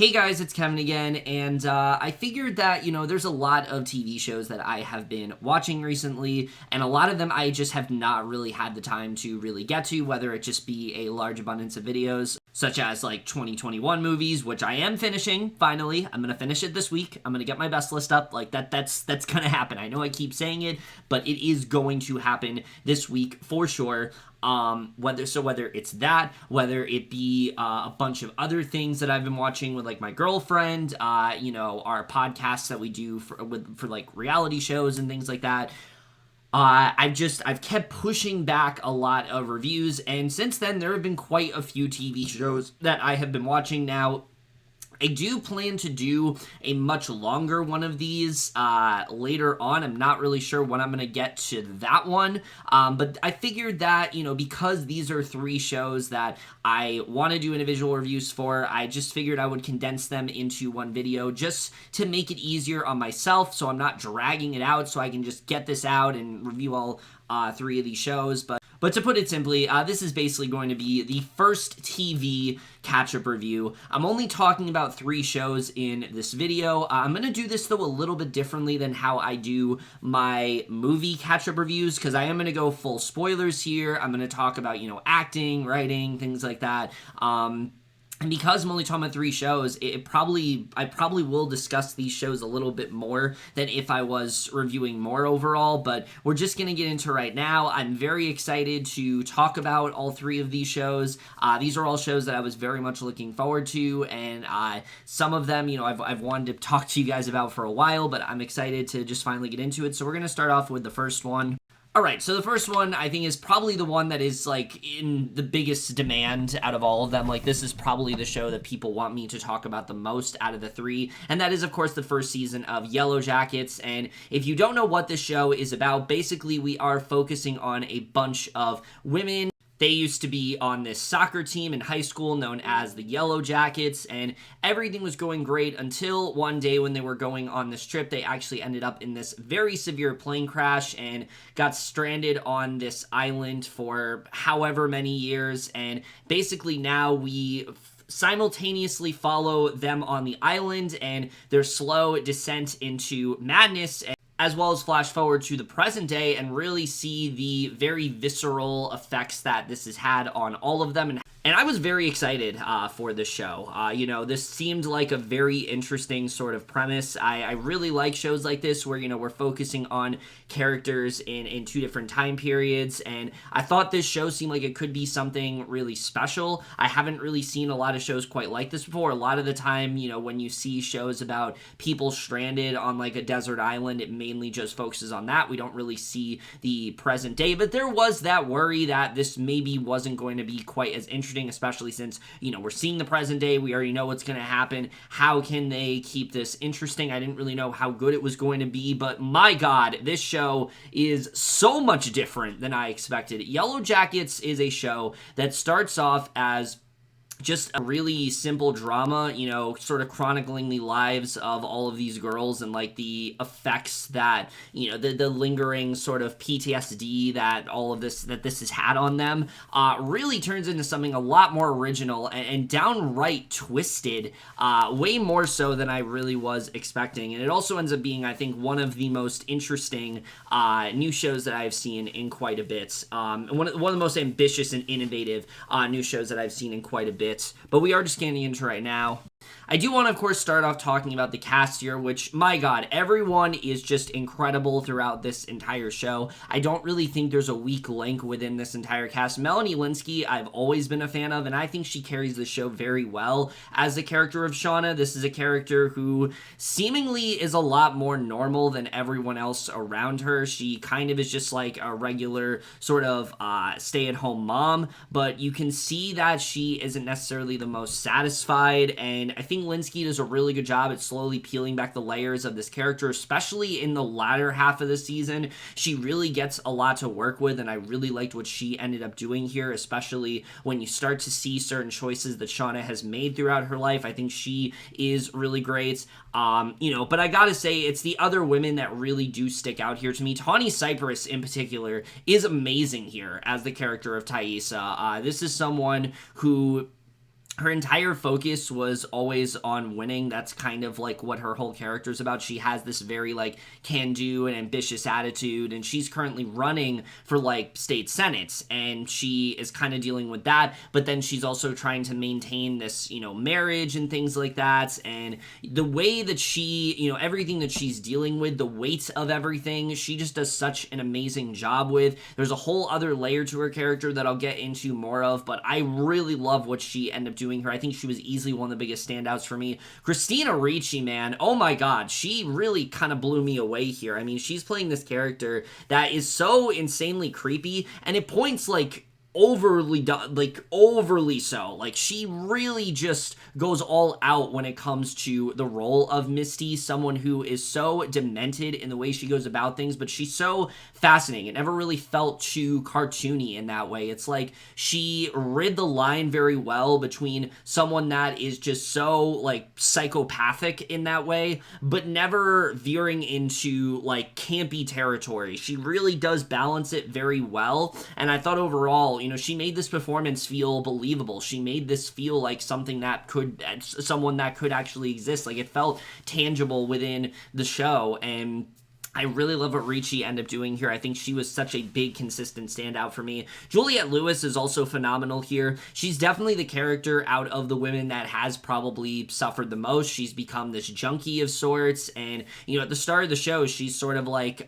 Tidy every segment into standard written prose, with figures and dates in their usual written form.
Hey guys, it's Kevin again, and I figured that, there's a lot of TV shows that I have been watching recently, and a lot of them I just have not really had the time to really get to, whether it just be a large abundance of videos, such as, 2021 movies, which I am finishing, finally. I'm gonna finish it this week. I'm gonna get my best list up. That's gonna happen. I know I keep saying it, but it is going to happen this week for sure. Whether it's that, whether it be a bunch of other things that I've been watching with my girlfriend, our podcasts that we do for reality shows and things like that. I've kept pushing back a lot of reviews, and since then there have been quite a few TV shows that I have been watching now. I do plan to do a much longer one of these later on. I'm not really sure when I'm going to get to that one, but I figured that, because these are three shows that I want to do individual reviews for, I just figured I would condense them into one video just to make it easier on myself, so I'm not dragging it out, so I can just get this out and review all three of these shows. But to put it simply, this is basically going to be the first TV catch-up review. I'm only talking about three shows in this video. I'm going to do this, though, a little bit differently than how I do my movie catch-up reviews, because I am going to go full spoilers here. I'm going to talk about, acting, writing, things like that. And because I'm only talking about three shows, I probably will discuss these shows a little bit more than if I was reviewing more overall, but we're just going to get into right now. I'm very excited to talk about all three of these shows. These are all shows that I was very much looking forward to, and some of them, I've wanted to talk to you guys about for a while, but I'm excited to just finally get into it. So we're going to start off with the first one. Alright, so the first one, I think, is probably the one that is, in the biggest demand out of all of them. This is probably the show that people want me to talk about the most out of the three, and that is, of course, the first season of Yellowjackets. And if you don't know what this show is about, basically we are focusing on a bunch of women. They used to be on this soccer team in high school known as the Yellowjackets, and everything was going great until one day when they were going on this trip. They actually ended up in this very severe plane crash and got stranded on this island for however many years, and basically now we simultaneously follow them on the island and their slow descent into madness, as well as flash forward to the present day and really see the very visceral effects that this has had on all of them. And I was very excited for this show. This seemed like a very interesting sort of premise. I really like shows like this where, we're focusing on characters in two different time periods. And I thought this show seemed like it could be something really special. I haven't really seen a lot of shows quite like this before. A lot of the time, when you see shows about people stranded on a desert island, it mainly just focuses on that. We don't really see the present day. But there was that worry that this maybe wasn't going to be quite as interesting, especially since, we're seeing the present day. We already know what's going to happen. How can they keep this interesting? I didn't really know how good it was going to be, but my God, this show is so much different than I expected. Yellowjackets is a show that starts off as just a really simple drama, sort of chronicling the lives of all of these girls and the effects that, the lingering sort of PTSD that this has had on them, really turns into something a lot more original and downright twisted, way more so than I really was expecting. And it also ends up being, I think, one of the most interesting new shows that I've seen in quite a bit. One of the most ambitious and innovative new shows that I've seen in quite a bit. But we are just getting into right now. I do want to, of course, start off talking about the cast here, which, my God, everyone is just incredible throughout this entire show. I don't really think there's a weak link within this entire cast. Melanie Lynskey, I've always been a fan of, and I think she carries the show very well as the character of Shauna. This is a character who seemingly is a lot more normal than everyone else around her. She kind of is just a regular sort of stay-at-home mom, but you can see that she isn't necessarily the most satisfied, and I think Lynskey does a really good job at slowly peeling back the layers of this character, especially in the latter half of the season. She really gets a lot to work with, and I really liked what she ended up doing here, especially when you start to see certain choices that Shauna has made throughout her life. I think she is really great. But I gotta say, it's the other women that really do stick out here to me. Tawny Cypress, in particular, is amazing here as the character of Thaisa. This is someone who her entire focus was always on winning. That's kind of like what her whole character is about. She has this very like can-do and ambitious attitude, and she's currently running for like state senate, and she is kind of dealing with that, but then she's also trying to maintain this, marriage and things like that. And the way that she, everything that she's dealing with, the weight of everything, she just does such an amazing job with. There's a whole other layer to her character that I'll get into more of, but I really love what she ended up doing here. I think she was easily one of the biggest standouts for me. Christina Ricci, man, oh my god, she really kind of blew me away here. I mean, she's playing this character that is so insanely creepy, and it points like overly so. Like, she really just goes all out when it comes to the role of Misty, someone who is so demented in the way she goes about things, but she's so fascinating. It never really felt too cartoony in that way. It's like she rid the line very well between someone that is just so like psychopathic in that way, but never veering into like campy territory. She really does balance it very well, and I thought overall, she made this performance feel believable. She made this feel like someone that could actually exist. Like, it felt tangible within the show, and I really love what Ricci ended up doing here. I think she was such a big, consistent standout for me. Juliette Lewis is also phenomenal here. She's definitely the character out of the women that has probably suffered the most. She's become this junkie of sorts, and, at the start of the show, she's sort of like,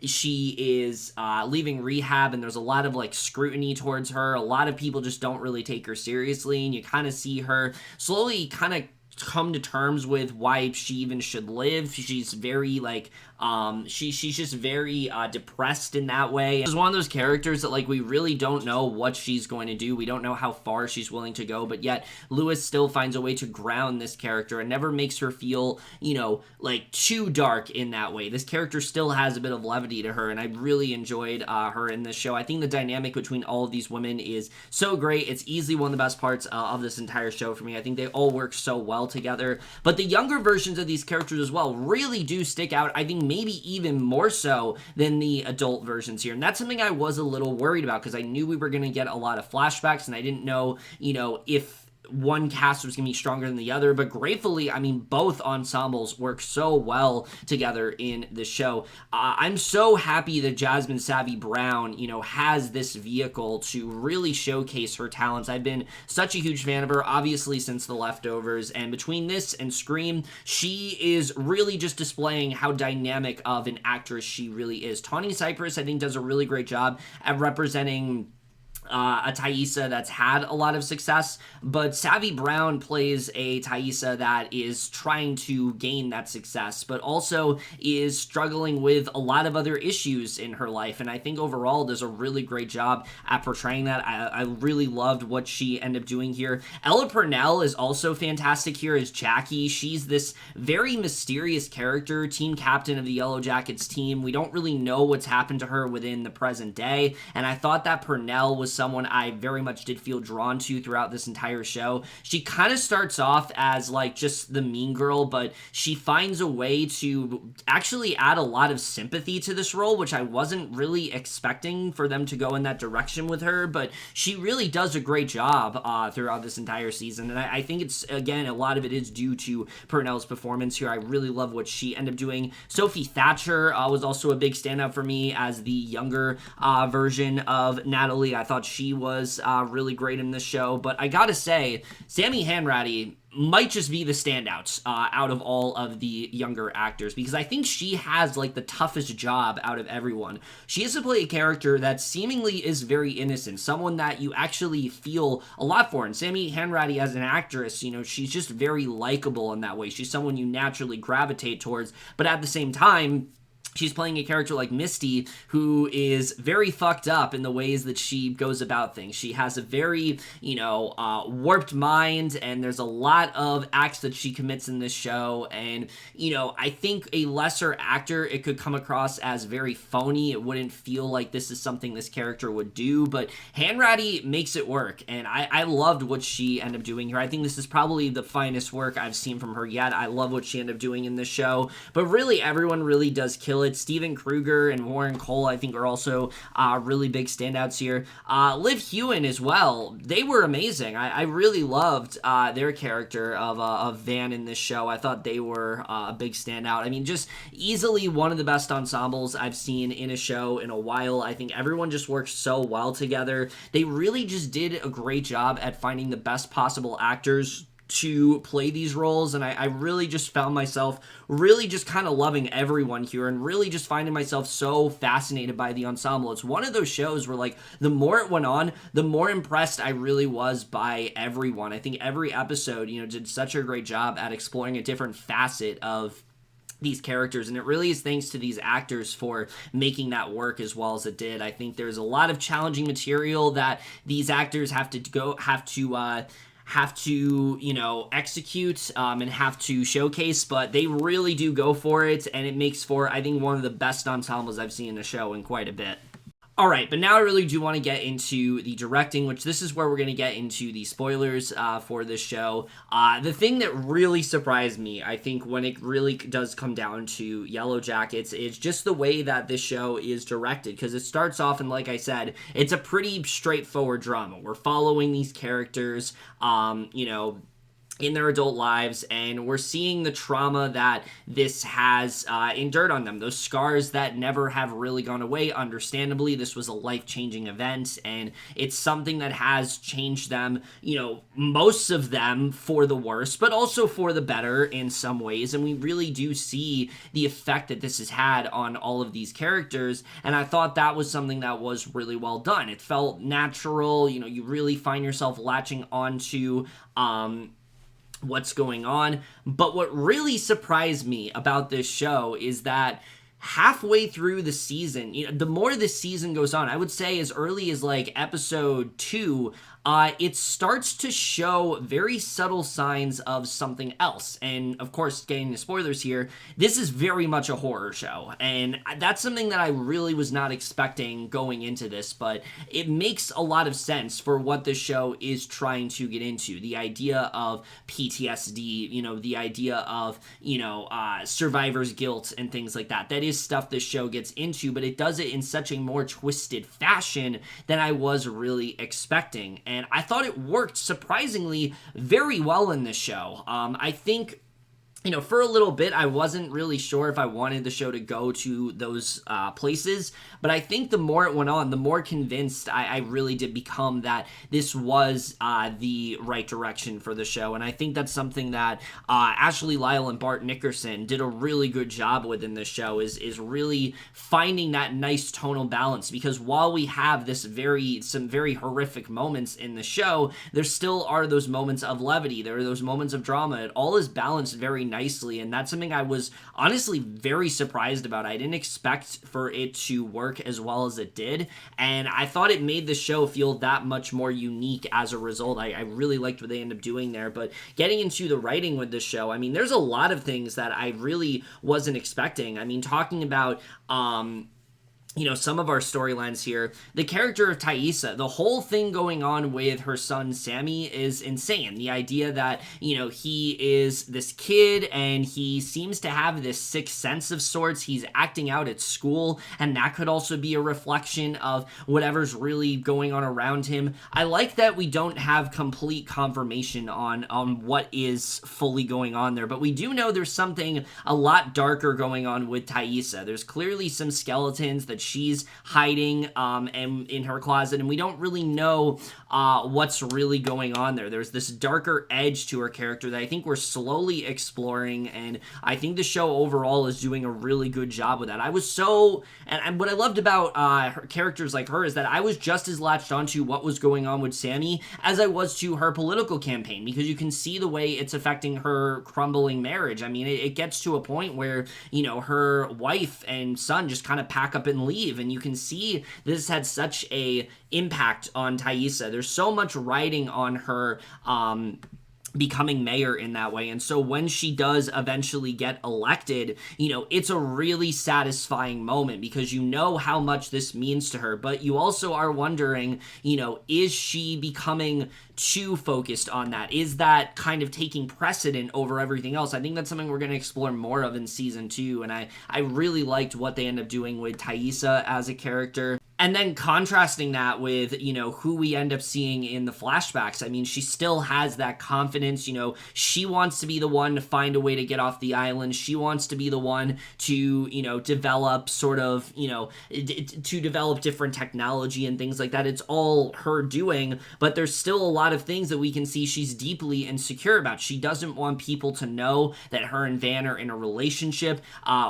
she is leaving rehab, and there's a lot of like scrutiny towards her. A lot of people just don't really take her seriously, and you kind of see her slowly kind of come to terms with why she even should live. She's very like she's just very depressed in that way. She's one of those characters that like we really don't know what she's going to do. We don't know how far she's willing to go, but yet Lewis still finds a way to ground this character and never makes her feel, like too dark in that way. This character still has a bit of levity to her, and I really enjoyed her in this show. I think the dynamic between all of these women is so great. It's easily one of the best parts of this entire show for me. I think they all work so well together, but the younger versions of these characters as well really do stick out. I think maybe even more so than the adult versions here, and that's something I was a little worried about because I knew we were going to get a lot of flashbacks, and I didn't know, if one cast was going to be stronger than the other, but gratefully, I mean, both ensembles work so well together in the show. I'm so happy that Jasmin Savvy Brown, has this vehicle to really showcase her talents. I've been such a huge fan of her, obviously, since The Leftovers, and between this and Scream, she is really just displaying how dynamic of an actress she really is. Tawny Cypress, I think, does a really great job at representing a Thaisa that's had a lot of success, but Savvy Brown plays a Thaisa that is trying to gain that success, but also is struggling with a lot of other issues in her life, and I think overall does a really great job at portraying that. I really loved what she ended up doing here. Ella Purnell is also fantastic here as Jackie. She's this very mysterious character, team captain of the Yellowjackets team. We don't really know what's happened to her within the present day, and I thought that Purnell was someone I very much did feel drawn to throughout this entire show. She kind of starts off as like just the mean girl, but she finds a way to actually add a lot of sympathy to this role, which I wasn't really expecting for them to go in that direction with her, but she really does a great job throughout this entire season, and I think it's, again, a lot of it is due to Purnell's performance here. I really love what she ended up doing. Sophie Thatcher was also a big standout for me as the younger version of Natalie. I thought she was really great in this show, but I gotta say, Sammi Hanratty might just be the standout out of all of the younger actors, because I think she has like the toughest job out of everyone. She has to play a character that seemingly is very innocent, someone that you actually feel a lot for. And Sammi Hanratty as an actress, she's just very likable in that way. She's someone you naturally gravitate towards, but at the same time, she's playing a character like Misty, who is very fucked up in the ways that she goes about things. She has a very, warped mind, and there's a lot of acts that she commits in this show, and, I think a lesser actor, it could come across as very phony. It wouldn't feel like this is something this character would do, but Hanratty makes it work, and I loved what she ended up doing here. I think this is probably the finest work I've seen from her yet. I love what she ended up doing in this show, but really, everyone really does kill pilot. Stephen Krueger and Warren Kole, I think, are also really big standouts here. Liv Hewen as well. They were amazing. I really loved their character of Van in this show. I thought they were a big standout. I mean, just easily one of the best ensembles I've seen in a show in a while. I think everyone just works so well together. They really just did a great job at finding the best possible actors to play these roles, and I really just found myself really just kind of loving everyone here and really just finding myself so fascinated by the ensemble. It's one of those shows where, like, the more it went on, the more impressed I really was by everyone. I think every episode, did such a great job at exploring a different facet of these characters, and it really is thanks to these actors for making that work as well as it did. I think there's a lot of challenging material that these actors have to execute and have to showcase, but they really do go for it, and it makes for, I think, one of the best ensembles I've seen in a show in quite a bit. All right, but now I really do want to get into the directing, which this is where we're going to get into the spoilers for this show. The thing that really surprised me, I think, when it really does come down to Yellowjackets, is just the way that this show is directed, because it starts off, and like I said, it's a pretty straightforward drama. We're following these characters, in their adult lives, and we're seeing the trauma that this has endured on them, those scars that never have really gone away. Understandably, this was a life-changing event, and it's something that has changed them, most of them for the worse, but also for the better in some ways, and we really do see the effect that this has had on all of these characters, and I thought that was something that was really well done. It felt natural, you really find yourself latching onto what's going on. But what really surprised me about this show is that halfway through the season, the more the season goes on, I would say as early as like episode 2, it starts to show very subtle signs of something else. And of course, getting the spoilers here, this is very much a horror show. And that's something that I really was not expecting going into this, but it makes a lot of sense for what the show is trying to get into. The idea of PTSD, the idea of, survivor's guilt and things like that. That is stuff this show gets into, but it does it in such a more twisted fashion than I was really expecting. And I thought it worked surprisingly very well in this show. I think, for a little bit, I wasn't really sure if I wanted the show to go to those places, but I think the more it went on, the more convinced I really did become that this was the right direction for the show, and I think that's something that Ashley, Lyle, and Bart Nickerson did a really good job with in this show, is really finding that nice tonal balance, because while we have some very horrific moments in the show, there still are those moments of levity, there are those moments of drama. It all is balanced very nicely, and that's something I was honestly very surprised about. I didn't expect for it to work as well as it did, and I thought it made the show feel that much more unique as a result. I really liked what they ended up doing there. But getting into the writing with this show, I mean, there's a lot of things that I really wasn't expecting. I mean, talking about some of our storylines here, the character of Thaisa, the whole thing going on with her son Sammi is insane. The idea that, he is this kid and he seems to have this sixth sense of sorts. He's acting out at school, and that could also be a reflection of whatever's really going on around him. I like that we don't have complete confirmation on what is fully going on there, but we do know there's something a lot darker going on with Thaisa. There's clearly some skeletons that she's hiding and in her closet, and we don't really know what's really going on there. There's this darker edge to her character that I think we're slowly exploring, and I think the show overall is doing a really good job with that. And what I loved about her characters like her is that I was just as latched onto what was going on with Sammi as I was to her political campaign, because you can see the way it's affecting her crumbling marriage. I mean, it gets to a point where, her wife and son just kind of pack up and leave, and you can see this had such a impact on Thaisa. There's so much riding on her becoming mayor in that way. And so when she does eventually get elected, it's a really satisfying moment because you know how much this means to her, but you also are wondering, is she becoming too focused on that? Is that kind of taking precedent over everything else? I think that's something we're going to explore more of in season 2, and I really liked what they end up doing with Thaisa as a character. And then contrasting that with, who we end up seeing in the flashbacks. I mean, she still has that confidence, she wants to be the one to find a way to get off the island. She wants to be the one to, develop sort of, to develop different technology and things like that. It's all her doing, but there's still a lot of things that we can see she's deeply insecure about. She doesn't want people to know that her and Van are in a relationship.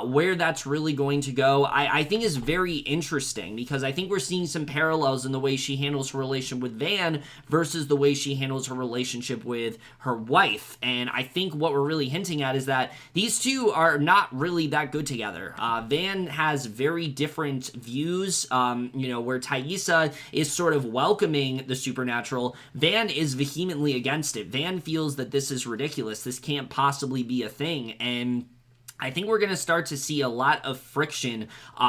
Where that's really going to go, I think is very interesting because I think we're seeing some parallels in the way she handles her relation with Van versus the way she handles her relationship with her wife. And I think what we're really hinting at is that these two are not really that good together. Van has very different views, where Thaisa is sort of welcoming the supernatural. Van is vehemently against it. Van feels that this is ridiculous. This can't possibly be a thing. And I think we're going to start to see a lot of friction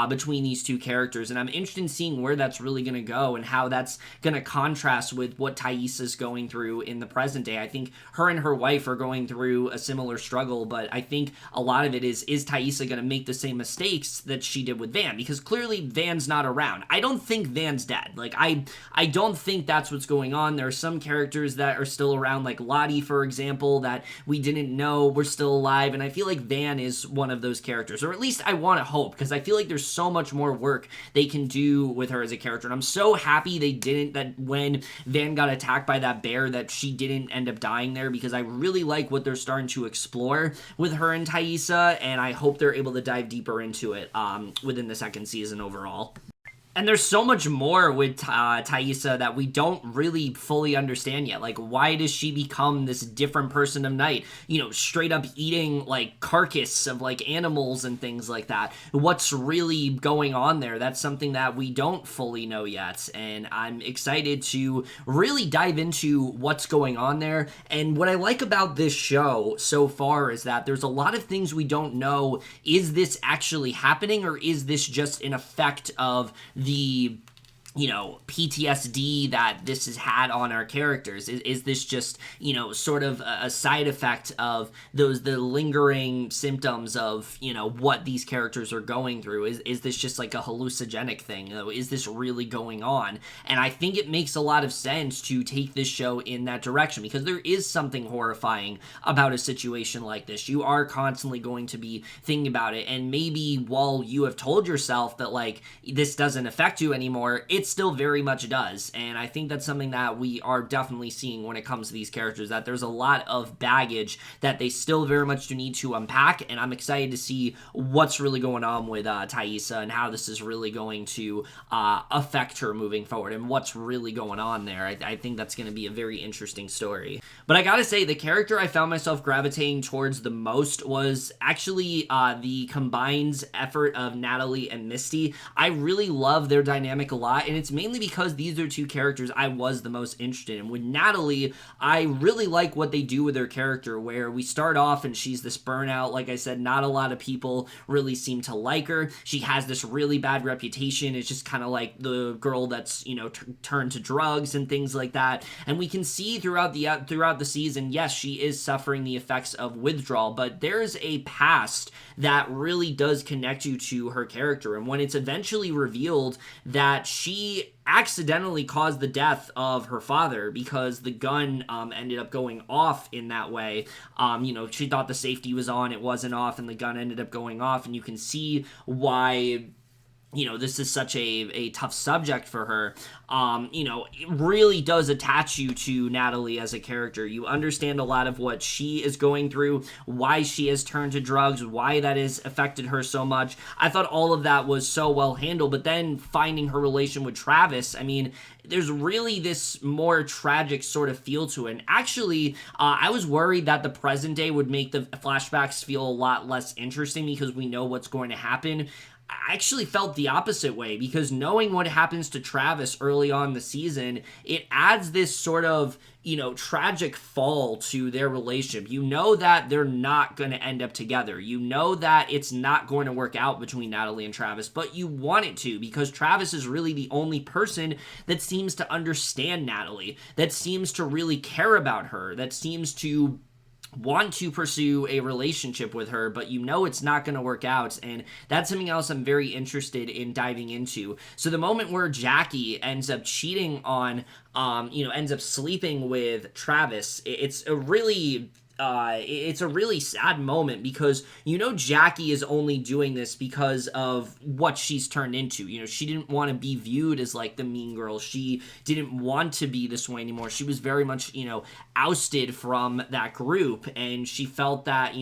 between these two characters, and I'm interested in seeing where that's really going to go and how that's going to contrast with what Thaisa's going through in the present day. I think her and her wife are going through a similar struggle, but I think a lot of it is Thaisa going to make the same mistakes that she did with Van? Because clearly Van's not around. I don't think Van's dead. Like, I don't think that's what's going on. There are some characters that are still around, like Lottie, for example, that we didn't know were still alive, and I feel like Van is one of those characters, or at least I want to hope, because I feel like there's so much more work they can do with her as a character, and I'm so happy they didn't, that when Van got attacked by that bear, that she didn't end up dying there, because I really like what they're starting to explore with her and Thaisa, and I hope they're able to dive deeper into it within the second season overall. And there's so much more with Thaisa that we don't really fully understand yet. Like, why does she become this different person of night? Straight up eating, like, carcass of, like, animals and things like that. What's really going on there? That's something that we don't fully know yet. And I'm excited to really dive into what's going on there. And what I like about this show so far is that there's a lot of things we don't know. Is this actually happening, or is this just an effect of the PTSD that this has had on our characters? Is this just, sort of a side effect of the lingering symptoms of, what these characters are going through? Is this just like a hallucinogenic thing? Is this really going on? And I think it makes a lot of sense to take this show in that direction, because there is something horrifying about a situation like this. You are constantly going to be thinking about it, and maybe while you have told yourself that, like, this doesn't affect you anymore, it still very much does. And I think that's something that we are definitely seeing when it comes to these characters, that there's a lot of baggage that they still very much do need to unpack, and I'm excited to see what's really going on with Thaisa and how this is really going to affect her moving forward and what's really going on there. I think that's going to be a very interesting story. But I gotta say, the character I found myself gravitating towards the most was actually the combined effort of Natalie and Misty. I really love their dynamic a lot, and it's mainly because these are two characters I was the most interested in. With Natalie, I really like what they do with her character, where we start off and she's this burnout. Like I said, not a lot of people really seem to like her. She has this really bad reputation. It's just kind of like the girl that's, turned to drugs and things like that. And we can see throughout the season, yes, she is suffering the effects of withdrawal, but there's a past that really does connect you to her character. And when it's eventually revealed that she accidentally caused the death of her father because the gun ended up going off in that way. She thought the safety was on, it wasn't off, and the gun ended up going off, and you can see why this is such a tough subject for her. It really does attach you to Natalie as a character. You understand a lot of what she is going through, why she has turned to drugs, why that has affected her so much. I thought all of that was so well handled, but then finding her relation with Travis, there's really this more tragic sort of feel to it. And actually, I was worried that the present day would make the flashbacks feel a lot less interesting because we know what's going to happen. I actually felt the opposite way, because knowing what happens to Travis early on in the season, it adds this sort of, tragic fall to their relationship. You know that they're not going to end up together. You know that it's not going to work out between Natalie and Travis, but you want it to, because Travis is really the only person that seems to understand Natalie, that seems to really care about her, that seems to want to pursue a relationship with her, but it's not going to work out, and that's something else I'm very interested in diving into. So the moment where Jackie ends up cheating on, ends up sleeping with Travis, it's a really sad moment, because Jackie is only doing this because of what she's turned into. She didn't want to be viewed as like the mean girl. She didn't want to be this way anymore. She was very much ousted from that group, and she felt that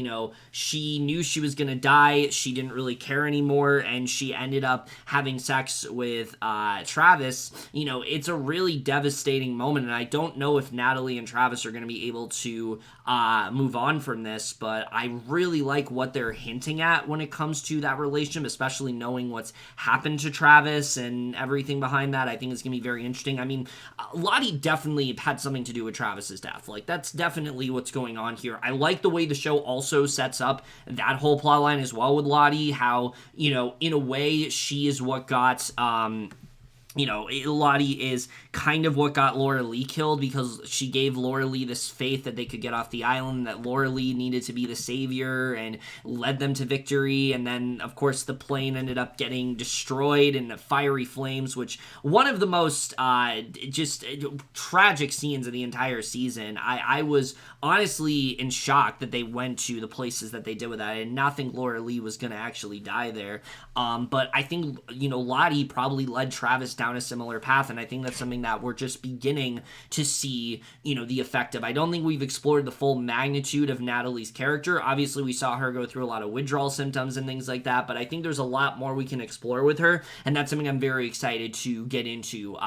she knew she was gonna die. She didn't really care anymore, and she ended up having sex with Travis. It's a really devastating moment, and I don't know if Natalie and Travis are gonna be able to move on from this, but I really like what they're hinting at when it comes to that relationship, especially knowing what's happened to Travis and everything behind that. I think it's gonna be very interesting. I mean, Lottie definitely had something to do with Travis's death. Like, that's definitely what's going on here. I like the way the show also sets up that whole plot line as well with Lottie, how, in a way, she is what got, Lottie is kind of what got Laura Lee killed, because she gave Laura Lee this faith that they could get off the island, that Laura Lee needed to be the savior, and led them to victory. And then, of course, the plane ended up getting destroyed in the fiery flames, which one of the most just tragic scenes of the entire season. I was honestly in shock that they went to the places that they did with that. I did not think Laura Lee was going to actually die there. But I think, Lottie probably led Travis down a similar path, and I think that's something that we're just beginning to see, the effect of. I don't think we've explored the full magnitude of Natalie's character. Obviously, we saw her go through a lot of withdrawal symptoms and things like that, but I think there's a lot more we can explore with her, and that's something I'm very excited to get into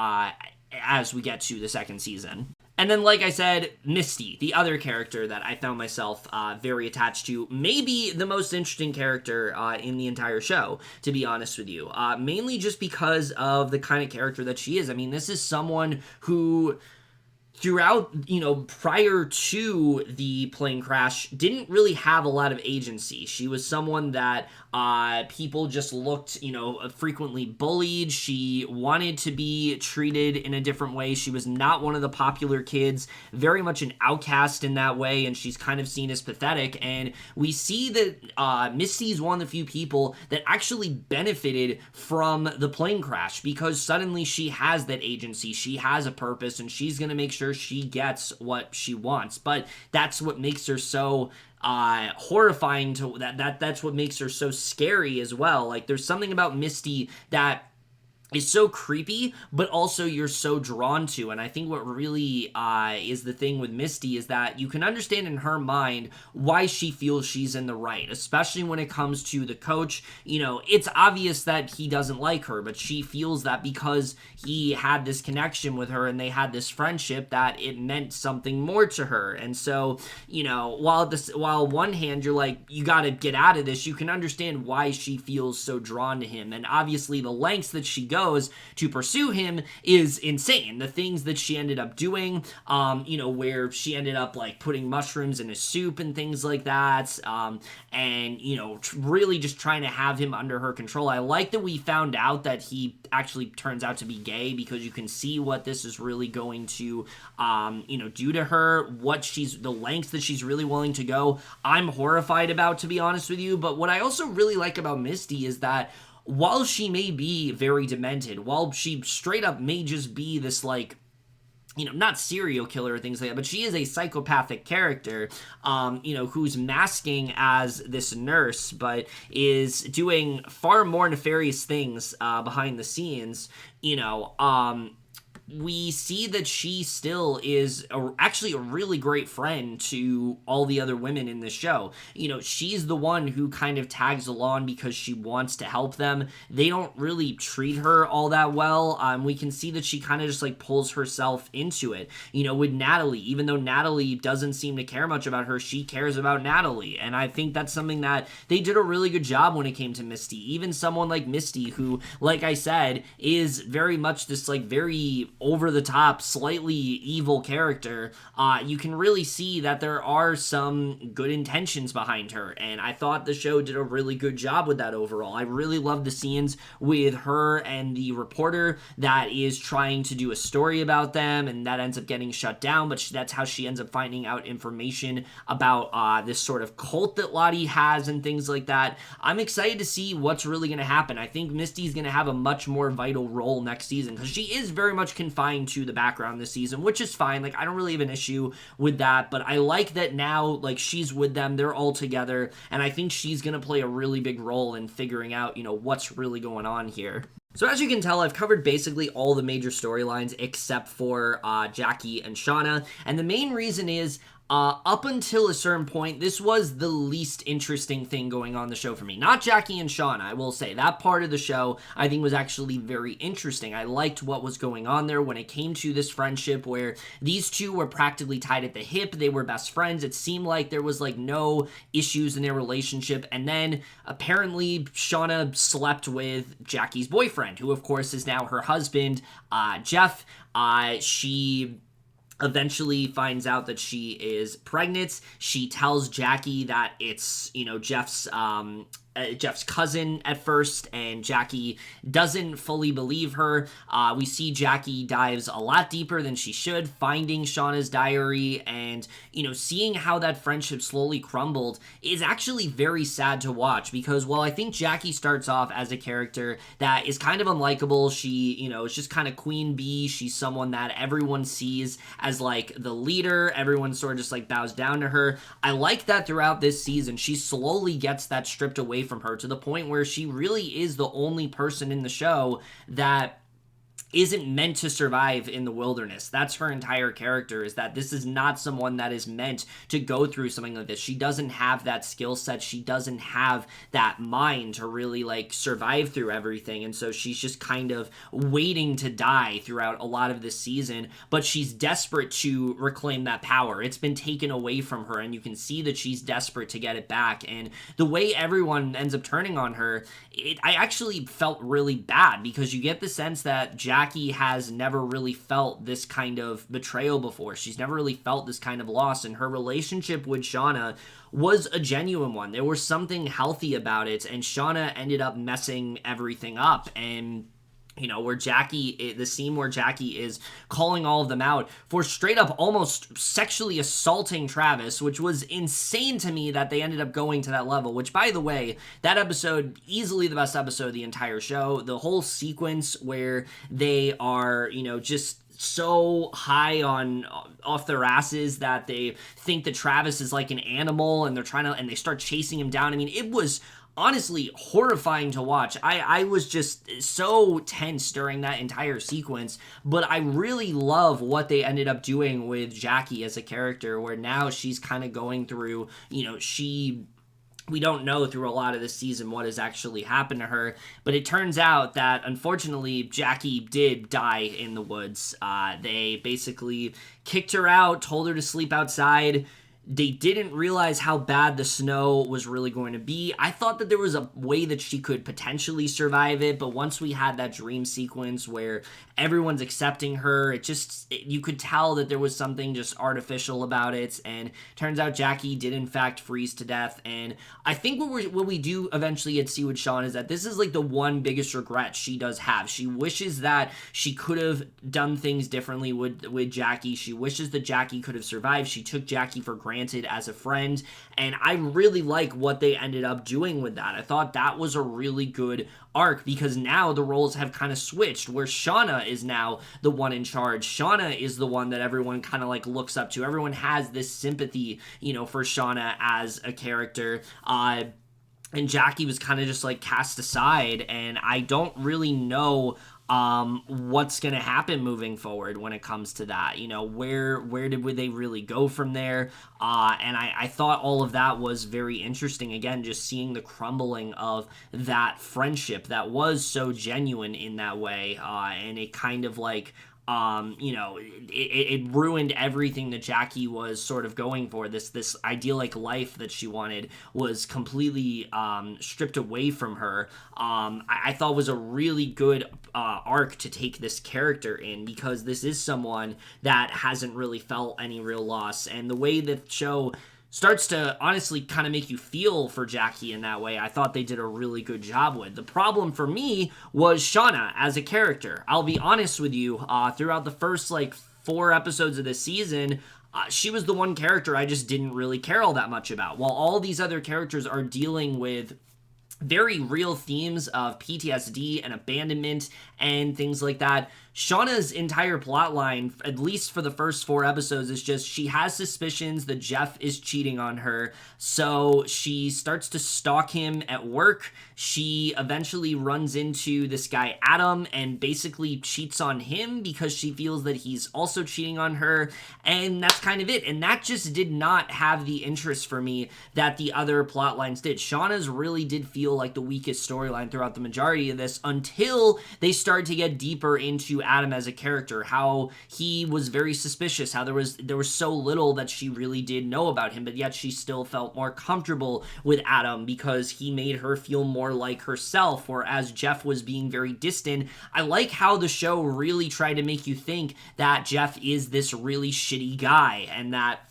as we get to the second season. And then, like I said, Misty, the other character that I found myself very attached to, maybe the most interesting character in the entire show, to be honest with you. Mainly just because of the kind of character that she is. I mean, this is someone who, throughout, prior to the plane crash, didn't really have a lot of agency. She was someone that people just looked, frequently bullied. She wanted to be treated in a different way. She was not one of the popular kids, very much an outcast in that way, and she's kind of seen as pathetic. And we see that Misty is one of the few people that actually benefited from the plane crash, because suddenly she has that agency, she has a purpose, and she's going to make sure she gets what she wants. But that's what makes her so horrifying to that's what makes her so scary as well. Like, there's something about Misty that is so creepy, but also you're so drawn to. And I think what really is the thing with Misty is that you can understand in her mind why she feels she's in the right, especially when it comes to the coach. It's obvious that he doesn't like her, but she feels that because he had this connection with her and they had this friendship, that it meant something more to her. And so, while one hand you're like, you gotta get out of this, you can understand why she feels so drawn to him. And obviously the lengths that she goes to pursue him is insane. The things that she ended up doing, where she ended up like putting mushrooms in his soup and things like that, and really just trying to have him under her control. I like that we found out that he actually turns out to be gay, because you can see what this is really going to do to her, the lengths that she's really willing to go. I'm horrified about, to be honest with you. But what I also really like about Misty is that while she may be very demented, while she straight up may just be this, like, not serial killer or things like that, but she is a psychopathic character, who's masking as this nurse, but is doing far more nefarious things behind the scenes, we see that she still is actually a really great friend to all the other women in the show. She's the one who kind of tags along because she wants to help them. They don't really treat her all that well. We can see that she kind of just like pulls herself into it. With Natalie, even though Natalie doesn't seem to care much about her, she cares about Natalie. And I think that's something that they did a really good job when it came to Misty. Even someone like Misty, who, like I said, is very much this like very over the top, slightly evil character, you can really see that there are some good intentions behind her, and I thought the show did a really good job with that overall. I really love the scenes with her and the reporter that is trying to do a story about them, and that ends up getting shut down, but that's how she ends up finding out information about this sort of cult that Lottie has and things like that. I'm excited to see what's really going to happen. I think Misty's going to have a much more vital role next season, because she is very much confined to the background this season, which is fine. Like, I don't really have an issue with that, but I like that now, like, she's with them, they're all together, and I think she's gonna play a really big role in figuring out, what's really going on here. So as you can tell, I've covered basically all the major storylines except for Jackie and Shauna, and the main reason is up until a certain point, this was the least interesting thing going on the show for me. Not Jackie and Shauna, I will say. That part of the show, I think, was actually very interesting. I liked what was going on there when it came to this friendship where these two were practically tied at the hip. They were best friends. It seemed like there was, like, no issues in their relationship. And then, apparently, Shauna slept with Jackie's boyfriend, who, of course, is now her husband, Jeff. She eventually finds out that she is pregnant. She tells Jackie that it's, Jeff's cousin at first, and Jackie doesn't fully believe her. We see Jackie dives a lot deeper than she should, finding Shauna's diary, and, seeing how that friendship slowly crumbled is actually very sad to watch, because while I think Jackie starts off as a character that is kind of unlikable, she, is just kind of queen bee. She's someone that everyone sees as, like, the leader. Everyone sort of just, like, bows down to her. I like that throughout this season, she slowly gets that stripped away from her to the point where she really is the only person in the show that isn't meant to survive in the wilderness. That's her entire character, is that this is not someone that is meant to go through something like this. She doesn't have that skill set. She doesn't have that mind to really, like, survive through everything, and so she's just kind of waiting to die throughout a lot of this season, but she's desperate to reclaim that power. It's been taken away from her, and you can see that she's desperate to get it back, and the way everyone ends up turning on her, I actually felt really bad, because you get the sense that Jackie has never really felt this kind of betrayal before. She's never really felt this kind of loss, and her relationship with Shauna was a genuine one. There was something healthy about it, and Shauna ended up messing everything up, and where the scene where Jackie is calling all of them out for straight up almost sexually assaulting Travis, which was insane to me that they ended up going to that level, which, by the way, that episode, easily the best episode of the entire show. The whole sequence where they are, just so high off their asses that they think that Travis is like an animal, and and they start chasing him down. I mean, it was honestly horrifying to watch. I was just so tense during that entire sequence, but I really love what they ended up doing with Jackie as a character, where now she's kind of going through, we don't know through a lot of this season what has actually happened to her, but it turns out that, unfortunately, Jackie did die in the woods. They basically kicked her out, told her to sleep outside. They didn't realize how bad the snow was really going to be. I thought that there was a way that she could potentially survive it, but once we had that dream sequence where everyone's accepting her, you could tell that there was something just artificial about it, and turns out Jackie did in fact freeze to death. And I think what we do eventually get to see with Sean is that this is like the one biggest regret she does have. She wishes that she could have done things differently with Jackie. She wishes that Jackie could have survived. She took Jackie for granted as a friend, and I really like what they ended up doing with that. I thought that was a really good arc, because now the roles have kind of switched, where Shauna is now the one in charge. Shauna is the one that everyone kind of like looks up to. Everyone has this sympathy, for Shauna as a character. And Jackie was kind of just like cast aside, and I don't really know what's going to happen moving forward when it comes to that. Where would they really go from there? And I thought all of that was very interesting. Again, just seeing the crumbling of that friendship that was so genuine in that way, and it kind of like it ruined everything that Jackie was sort of going for. This idyllic life that she wanted was completely stripped away from her. I thought was a really good arc to take this character in, because this is someone that hasn't really felt any real loss, and the way the show starts to honestly kind of make you feel for Jackie in that way, I thought they did a really good job with. The problem for me was Shauna as a character. I'll be honest with you, throughout the first 4 episodes of this season, she was the one character I just didn't really care all that much about. While all these other characters are dealing with very real themes of PTSD and abandonment and things like that, Shauna's entire plotline, at least for the first 4 episodes, is just she has suspicions that Jeff is cheating on her, so she starts to stalk him at work. She eventually runs into this guy Adam and basically cheats on him because she feels that he's also cheating on her, and that's kind of it. And that just did not have the interest for me that the other plot lines did. Shauna's really did feel like the weakest storyline throughout the majority of this, until they started to get deeper into Adam as a character, how he was very suspicious, how there was so little that she really did know about him, but yet she still felt more comfortable with Adam because he made her feel more like herself, whereas Jeff was being very distant. I like how the show really tried to make you think that Jeff is this really shitty guy, and that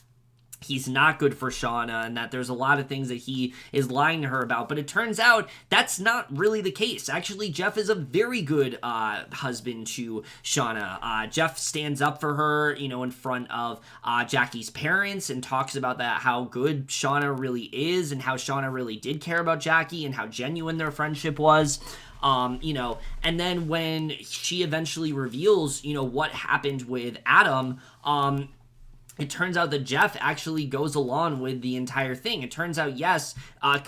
he's not good for Shauna, and that there's a lot of things that he is lying to her about. But it turns out that's not really the case. Actually, Jeff is a very good husband to Shauna. Jeff stands up for her, in front of Jackie's parents, and talks about that, how good Shauna really is, and how Shauna really did care about Jackie, and how genuine their friendship was. And then when she eventually reveals, what happened with Adam, it turns out that Jeff actually goes along with the entire thing. It turns out, yes,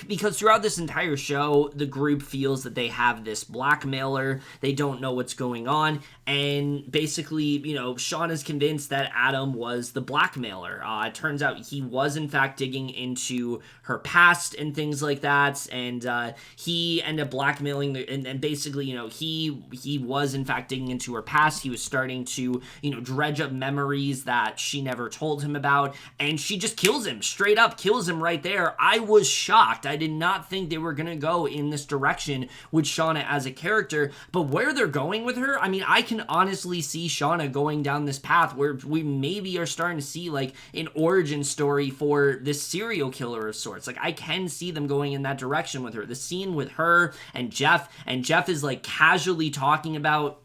because throughout this entire show, the group feels that they have this blackmailer. They don't know what's going on. And basically, Sean is convinced that Adam was the blackmailer. It turns out he was, in fact, digging into her past and things like that. And he ended up blackmailing, and basically, he was, in fact, digging into her past. He was starting to, dredge up memories that she never told him about. And she just kills him, straight up kills him right there. I was shocked. I did not think they were going to go in this direction with Shauna as a character. But where they're going with her, I mean, I can honestly see Shauna going down this path where we maybe are starting to see an origin story for this serial killer of sorts. I can see them going in that direction with her. The scene with her and Jeff is casually talking about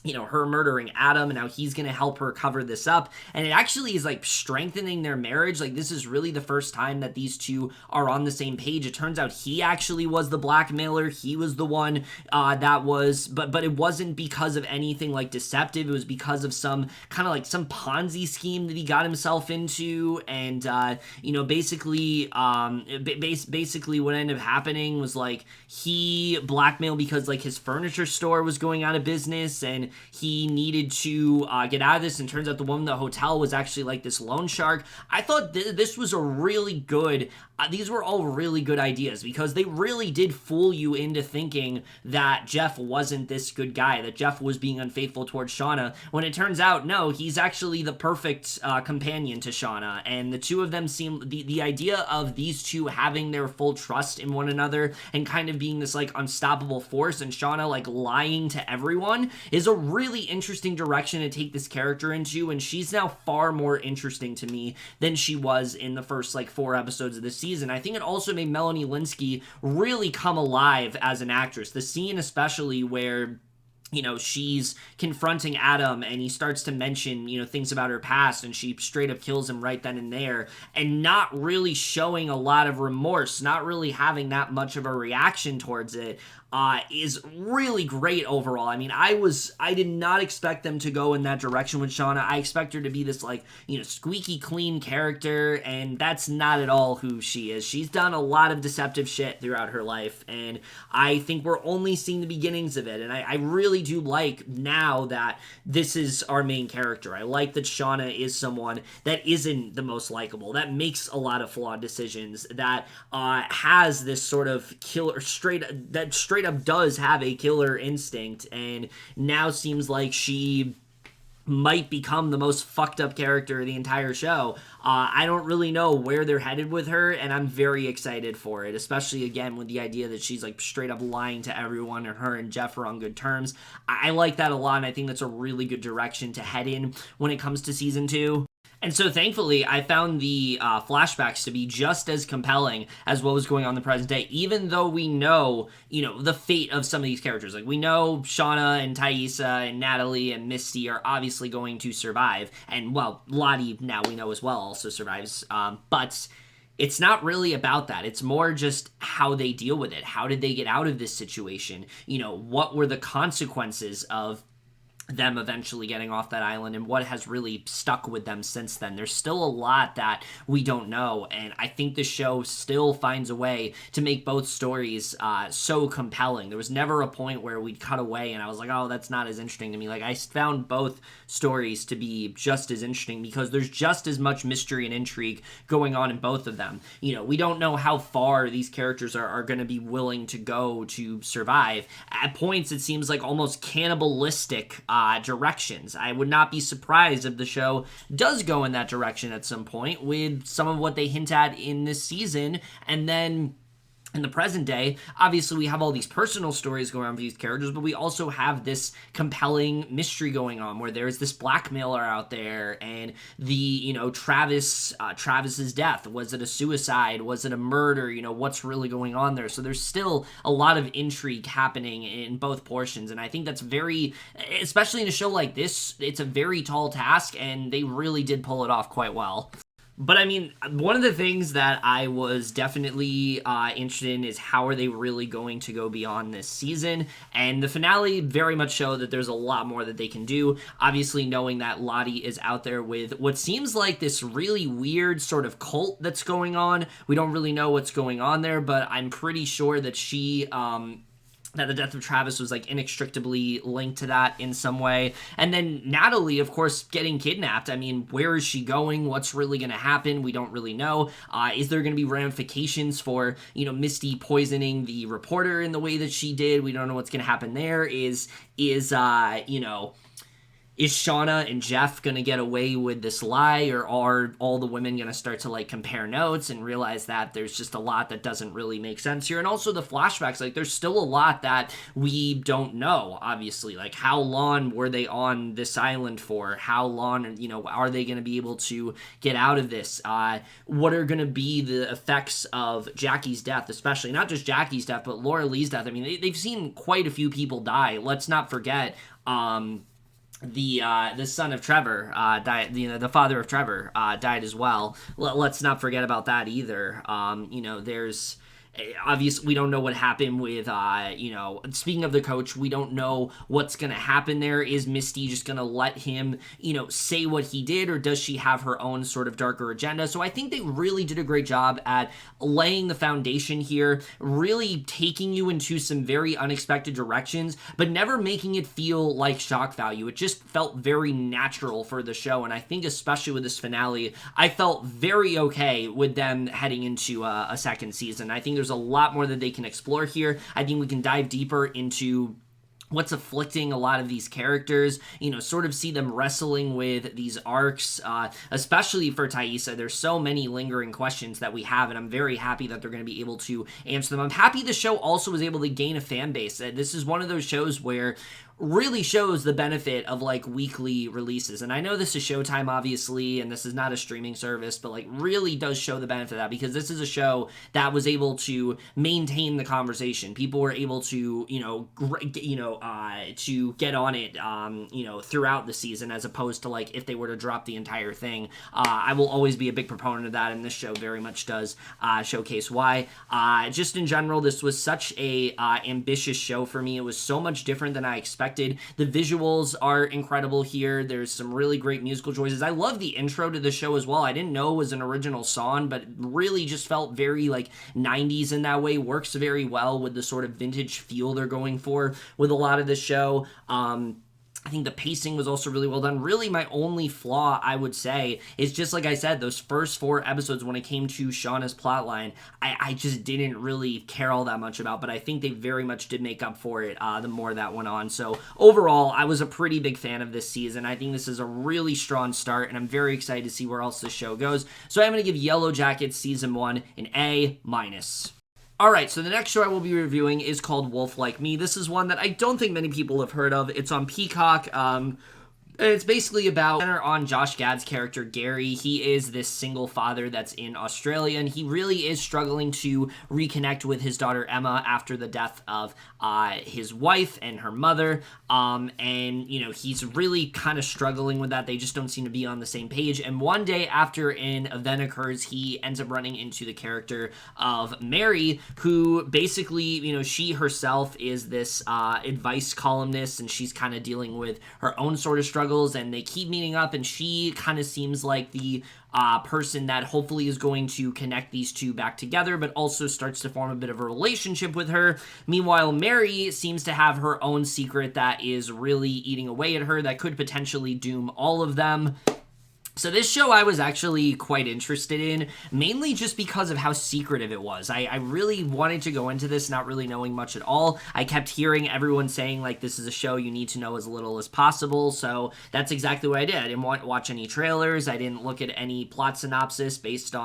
her murdering Adam and how he's going to help her cover this up. And it actually is strengthening their marriage. This is really the first time that these two are on the same page. It turns out he actually was the blackmailer. He was the one that was, but it wasn't because of anything deceptive. It was because of some kind of some Ponzi scheme that he got himself into. And, basically what ended up happening was he blackmailed because his furniture store was going out of business, and he needed to get out of this, and turns out the woman in the hotel was actually this loan shark. I thought this was a really good, these were all really good ideas, because they really did fool you into thinking that Jeff wasn't this good guy, that Jeff was being unfaithful towards Shauna, when it turns out, no, he's actually the perfect companion to Shauna. And the two of them seem, the idea of these two having their full trust in one another and kind of being this unstoppable force, and Shauna lying to everyone, is a really interesting direction to take this character into. And she's now far more interesting to me than she was in the first 4 episodes of the season. I think it also made Melanie Lynskey really come alive as an actress. The scene especially where she's confronting Adam and he starts to mention, things about her past, and she straight up kills him right then and there, and not really showing a lot of remorse, not really having that much of a reaction towards it. is really great overall. I mean, I did not expect them to go in that direction with Shauna. I expect her to be this, like, squeaky clean character, and that's not at all who she is. She's done a lot of deceptive shit throughout her life, and I think we're only seeing the beginnings of it, and I really do like now that this is our main character. I like that Shauna is someone that isn't the most likable, that makes a lot of flawed decisions, that has this sort of killer, straight up does have a killer instinct, and now seems like she might become the most fucked up character of the entire show. I don't really know where they're headed with her, and I'm very excited for it, especially, again, with the idea that she's, like, straight up lying to everyone, and her and Jeff are on good terms. I like that a lot, and I think that's a really good direction to head in when it comes to season 2. And so, thankfully, I found the flashbacks to be just as compelling as what was going on in the present day, even though we know, the fate of some of these characters. Like, we know Shauna and Thaisa and Natalie and Misty are obviously going to survive. And, well, Lottie, now we know as well, also survives. But it's not really about that. It's more just how they deal with it. How did they get out of this situation? What were the consequences of them eventually getting off that island, and what has really stuck with them since then. There's still a lot that we don't know, and I think the show still finds a way to make both stories so compelling. There was never a point where we'd cut away and I was like, oh, that's not as interesting to me. Like, I found both stories to be just as interesting because there's just as much mystery and intrigue going on in both of them. We don't know how far these characters are going to be willing to go to survive. At points, it seems like almost cannibalistic directions. I would not be surprised if the show does go in that direction at some point with some of what they hint at in this season. And then in the present day, obviously we have all these personal stories going on for these characters, but we also have this compelling mystery going on where there's this blackmailer out there, and the, Travis's death. Was it a suicide? Was it a murder? What's really going on there? So there's still a lot of intrigue happening in both portions, and I think that's very, especially in a show like this, it's a very tall task, and they really did pull it off quite well. But, I mean, one of the things that I was definitely interested in is how are they really going to go beyond this season, and the finale very much showed that there's a lot more that they can do. Obviously, knowing that Lottie is out there with what seems like this really weird sort of cult that's going on. We don't really know what's going on there, but I'm pretty sure that she that the death of Travis was, like, inextricably linked to that in some way. And then Natalie, of course, getting kidnapped. I mean, where is she going? What's really going to happen? We don't really know. Is there going to be ramifications for, Misty poisoning the reporter in the way that she did? We don't know what's going to happen there. Is Shauna and Jeff going to get away with this lie, or are all the women going to start to, like, compare notes and realize that there's just a lot that doesn't really make sense here? And also the flashbacks, like, there's still a lot that we don't know, obviously. Like, how long were they on this island for? How long, are they going to be able to get out of this? What are going to be the effects of Jackie's death, especially? Not just Jackie's death, but Laura Lee's death. I mean, they've seen quite a few people die. Let's not forget, the son of Trevor died. The father of Trevor died as well. Let's not forget about that either. There's obviously we don't know what happened with speaking of the coach, we don't know what's gonna happen there. Is Misty just gonna let him say what he did, or does she have her own sort of darker agenda? So I think they really did a great job at laying the foundation here, really taking you into some very unexpected directions, but never making it feel like shock value. It just felt very natural for the show, and I think especially with this finale, I felt very okay with them heading into a second season. I think there's a lot more that they can explore here. I think we can dive deeper into what's afflicting a lot of these characters, sort of see them wrestling with these arcs, especially for Thaisa. There's so many lingering questions that we have, and I'm very happy that they're going to be able to answer them. I'm happy the show also was able to gain a fan base. This is one of those shows where really shows the benefit of like weekly releases. And I know this is Showtime, obviously, and this is not a streaming service, but like really does show the benefit of that, because this is a show that was able to maintain the conversation. People were able to, to get on it, throughout the season, as opposed to like if they were to drop the entire thing. I will always be a big proponent of that, and this show very much does showcase why. Just in general, this was such a ambitious show for me. It was so much different than I expected. The visuals are incredible here. There's some really great musical choices. I love the intro to the show as well. I didn't know it was an original song, but it really just felt very like 90s in that way. Works very well with the sort of vintage feel they're going for with a lot of the show. I think the pacing was also really well done. Really, my only flaw, I would say, is just like I said, those first 4 episodes when it came to Shauna's plotline, I just didn't really care all that much about, but I think they very much did make up for it the more that went on. So overall, I was a pretty big fan of this season. I think this is a really strong start, and I'm very excited to see where else this show goes. So I'm going to give Yellowjackets Season 1 an A-. Alright, so the next show I will be reviewing is called Wolf Like Me. This is one that I don't think many people have heard of. It's on Peacock. It's basically about center on Josh Gad's character, Gary. He is this single father that's in Australia, and he really is struggling to reconnect with his daughter, Emma, after the death of his wife and her mother. He's really kind of struggling with that. They just don't seem to be on the same page. And one day after an event occurs, he ends up running into the character of Mary, who basically, she herself is this advice columnist, and she's kind of dealing with her own sort of struggles, and they keep meeting up, and she kind of seems like the person that hopefully is going to connect these two back together, but also starts to form a bit of a relationship with her. Meanwhile, Mary seems to have her own secret that is really eating away at her, that could potentially doom all of them. So this show I was actually quite interested in, mainly just because of how secretive it was. I really wanted to go into this not really knowing much at all. I kept hearing everyone saying, like, this is a show you need to know as little as possible, so that's exactly what I did. I didn't watch any trailers. I didn't look at any plot synopsis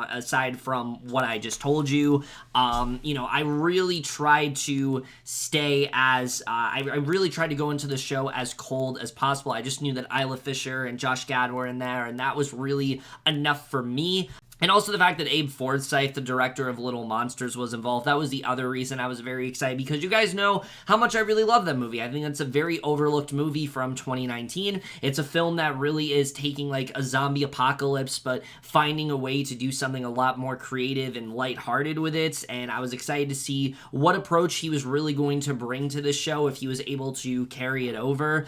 aside from what I just told you. I really tried to stay as, I really tried to go into the show as cold as possible. I just knew that Isla Fisher and Josh Gad were in there, and that was really enough for me. And also the fact that Abe Forsythe, the director of Little Monsters, was involved. That was the other reason I was very excited, because you guys know how much I really love that movie. I think it's a very overlooked movie from 2019. It's a film that really is taking like a zombie apocalypse, but finding a way to do something a lot more creative and lighthearted with it. And I was excited to see what approach he was really going to bring to this show, if he was able to carry it over.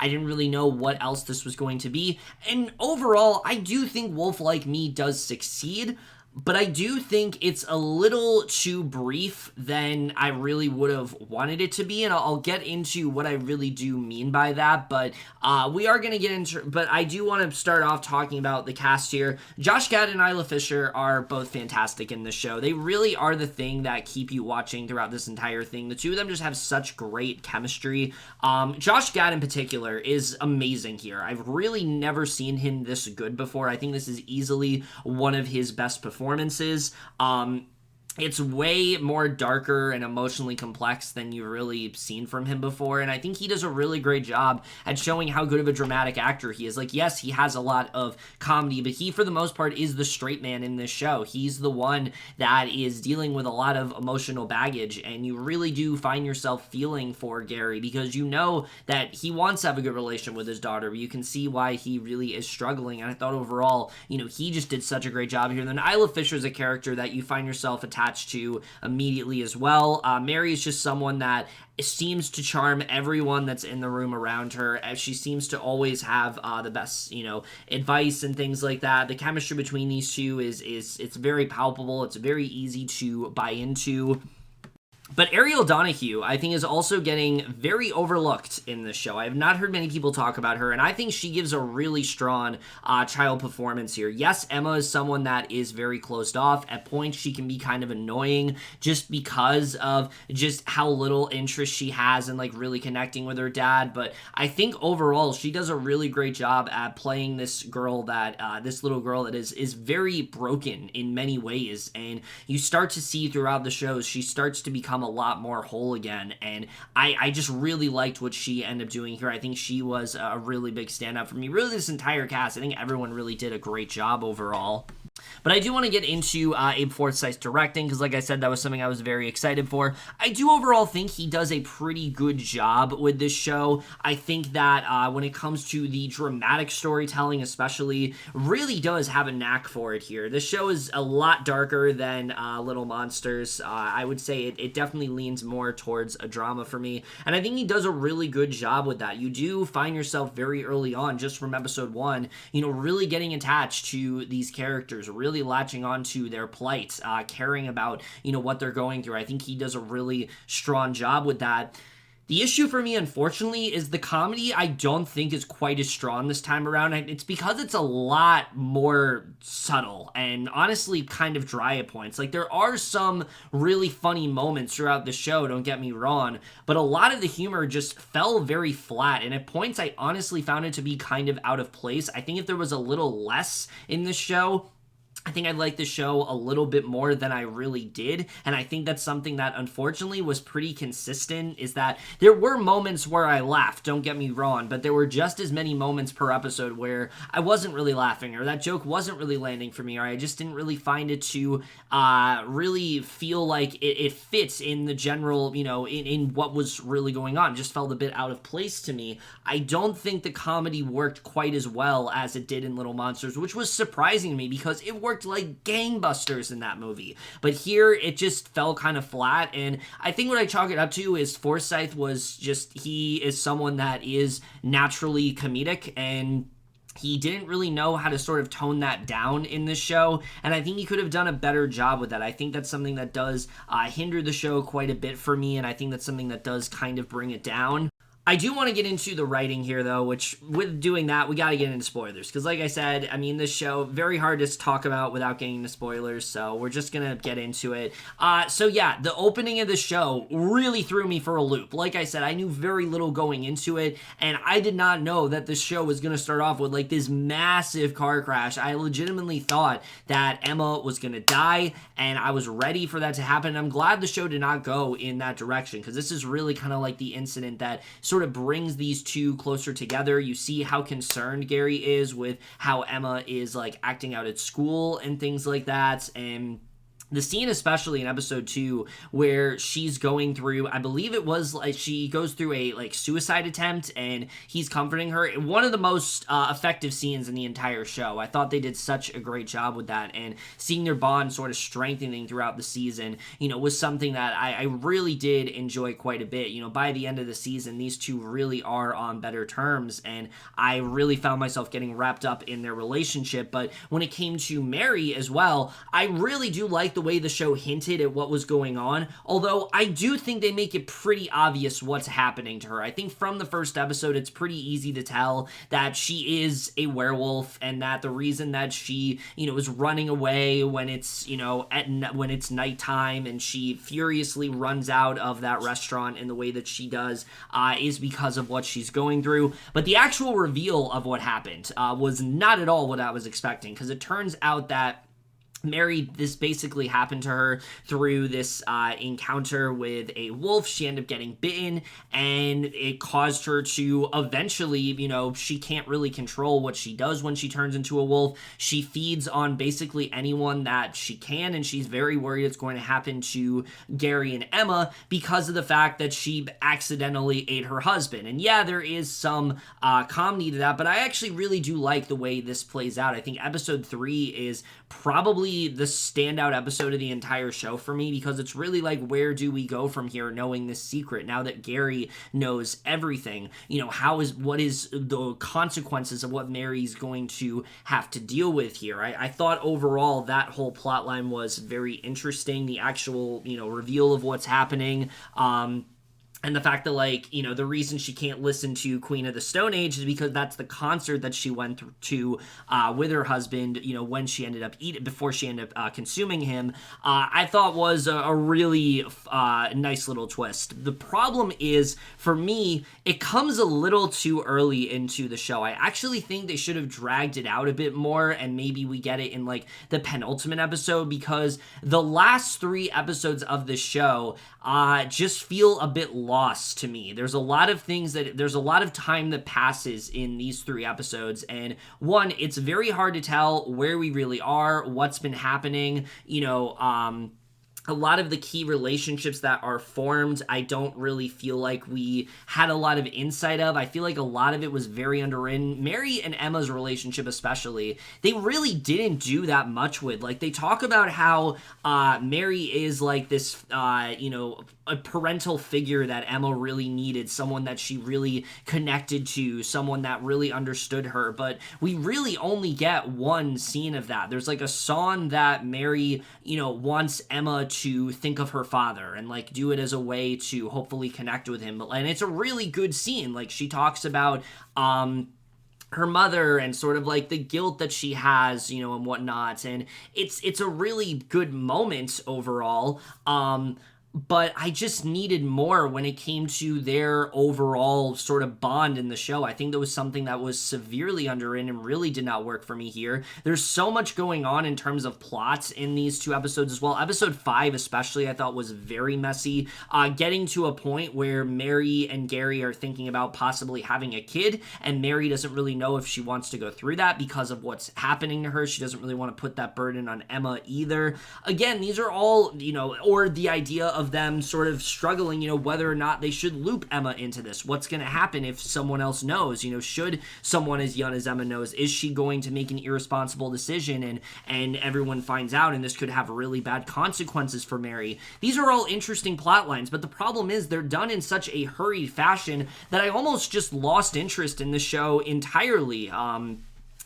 I didn't really know what else this was going to be. And overall, I do think Wolf Like Me does succeed, but I do think it's a little too brief than I really would have wanted it to be, and I'll get into what I really do mean by that, but we are going to get into, but I do want to start off talking about the cast here. Josh Gad and Isla Fisher are both fantastic in this show. They really are the thing that keep you watching throughout this entire thing. The two of them just have such great chemistry. Josh Gad in particular is amazing here. I've really never seen him this good before. I think this is easily one of his best performances. It's way more darker and emotionally complex than you've really seen from him before, and I think he does a really great job at showing how good of a dramatic actor he is. Like, yes, he has a lot of comedy, but he, for the most part, is the straight man in this show. He's the one that is dealing with a lot of emotional baggage, and you really do find yourself feeling for Gary, because you know that he wants to have a good relationship with his daughter, but you can see why he really is struggling, and I thought overall, he just did such a great job here. And then Isla Fisher is a character that you find yourself attached to immediately as well. Mary is just someone that seems to charm everyone that's in the room around her, as she seems to always have the best, advice and things like that. The chemistry between these two is it's very palpable. It's very easy to buy into. But Ariel Donoghue, I think, is also getting very overlooked in this show. I have not heard many people talk about her, and I think she gives a really strong child performance here. Yes, Emma is someone that is very closed off. At points, she can be kind of annoying just because of just how little interest she has in, like, really connecting with her dad. But I think overall, she does a really great job at playing this girl that, this little girl that is very broken in many ways. And you start to see throughout the shows, she starts to become become a lot more whole again, and I just really liked what she ended up doing here. I think she was a really big standout for me. Really, this entire cast, I think everyone really did a great job overall. But I do want to get into Abe Forsythe's directing, because like I said, that was something I was very excited for. I do overall think he does a pretty good job with this show. I think that when it comes to the dramatic storytelling especially, really does have a knack for it here. This show is a lot darker than Little Monsters. I would say it definitely leans more towards a drama for me, and I think he does a really good job with that. You do find yourself very early on, just from episode 1, really getting attached to these characters, really latching onto their plight, caring about, what they're going through. I think he does a really strong job with that. The issue for me, unfortunately, is the comedy I don't think is quite as strong this time around. It's because it's a lot more subtle and honestly kind of dry at points. Like, there are some really funny moments throughout the show, don't get me wrong, but a lot of the humor just fell very flat, and at points I honestly found it to be kind of out of place. I think if there was a little less in this show, I think I liked the show a little bit more than I really did, and I think that's something that unfortunately was pretty consistent, is that there were moments where I laughed, don't get me wrong, but there were just as many moments per episode where I wasn't really laughing, or that joke wasn't really landing for me, or I just didn't really find it to really feel like it fits in the general, in what was really going on. It just felt a bit out of place to me. I don't think the comedy worked quite as well as it did in Little Monsters, which was surprising to me because it worked like gangbusters in that movie. But here, it just fell kind of flat, and I think what I chalk it up to is Forsythe he is someone that is naturally comedic, and he didn't really know how to sort of tone that down in this show, and I think he could have done a better job with that. I think that's something that does hinder the show quite a bit for me, and I think that's something that does kind of bring it down. I do want to get into the writing here, though, which, with doing that, we got to get into spoilers. Because, like I said, this show, very hard to talk about without getting into spoilers, so we're just going to get into it. The opening of the show really threw me for a loop. Like I said, I knew very little going into it, and I did not know that this show was going to start off with, this massive car crash. I legitimately thought that Emma was going to die, and I was ready for that to happen. And I'm glad the show did not go in that direction, because this is really kind of like the incident that sort of brings these two closer together. You see how concerned Gary is with how Emma is acting out at school and things like that, and the scene, especially in episode 2, where she's going through, I believe it was she goes through a suicide attempt and he's comforting her. One of the most effective scenes in the entire show. I thought they did such a great job with that, and seeing their bond sort of strengthening throughout the season, was something that I really did enjoy quite a bit. By the end of the season, these two really are on better terms, and I really found myself getting wrapped up in their relationship. But when it came to Mary as well, I really do like the way the show hinted at what was going on, although I do think they make it pretty obvious what's happening to her. I think from the first episode, it's pretty easy to tell that she is a werewolf, and that the reason that she, is running away when it's, when it's nighttime, and she furiously runs out of that restaurant in the way that she does, is because of what she's going through. But the actual reveal of what happened was not at all what I was expecting, because it turns out that Mary, this basically happened to her through this encounter with a wolf. She ended up getting bitten, and it caused her to eventually, she can't really control what she does when she turns into a wolf. She feeds on basically anyone that she can, and she's very worried it's going to happen to Gary and Emma because of the fact that she accidentally ate her husband. And yeah, there is some comedy to that, but I actually really do like the way this plays out. I think episode 3 is probably the standout episode of the entire show for me, because it's really where do we go from here, knowing this secret now that Gary knows everything. What is the consequences of what Mary's going to have to deal with here. I thought overall that whole plot line was very interesting. The actual reveal of what's happening, And the fact that, like, you know, the reason she can't listen to Queen of the Stone Age is because that's the concert that she went to with her husband, you know, when she ended up eating, before she ended up consuming him, I thought was a really nice little twist. The problem is, for me, it comes a little too early into the show. I actually think they should have dragged it out a bit more, and maybe we get it in, like, the penultimate episode, because the last 3 episodes of the show just feel a bit lost to me. There's a lot of time that passes in these 3 episodes, and one, it's very hard to tell where we really are, what's been happening, you know, a lot of the key relationships that are formed, I don't really feel like we had a lot of insight of. I feel like a lot of it was very underwritten. Mary and Emma's relationship especially, they really didn't do that much with. Like, they talk about how Mary is like this, you know, a parental figure that Emma really needed, someone that she really connected to, someone that really understood her, but we really only get one scene of that. There's like a song that Mary, you know, wants Emma to think of her father and like do it as a way to hopefully connect with him. And it's a really good scene. Like, she talks about her mother and sort of like the guilt that she has, you know, and whatnot. And it's a really good moment overall. But I just needed more when it came to their overall sort of bond in the show. I think that was something that was severely underwritten and really did not work for me here. There's so much going on in terms of plots in these 2 episodes as well. Episode 5 especially I thought was very messy, getting to a point where Mary and Gary are thinking about possibly having a kid, and Mary doesn't really know if she wants to go through that because of what's happening to her. She doesn't really want to put that burden on Emma either. Again, these are all, you know, or the idea of them sort of struggling, you know, whether or not they should loop Emma into this. What's going to happen if someone else knows? You know, should someone as young as Emma knows, is she going to make an irresponsible decision and everyone finds out, and this could have really bad consequences for Mary? These are all interesting plot lines, but the problem is they're done in such a hurried fashion that I almost just lost interest in the show entirely.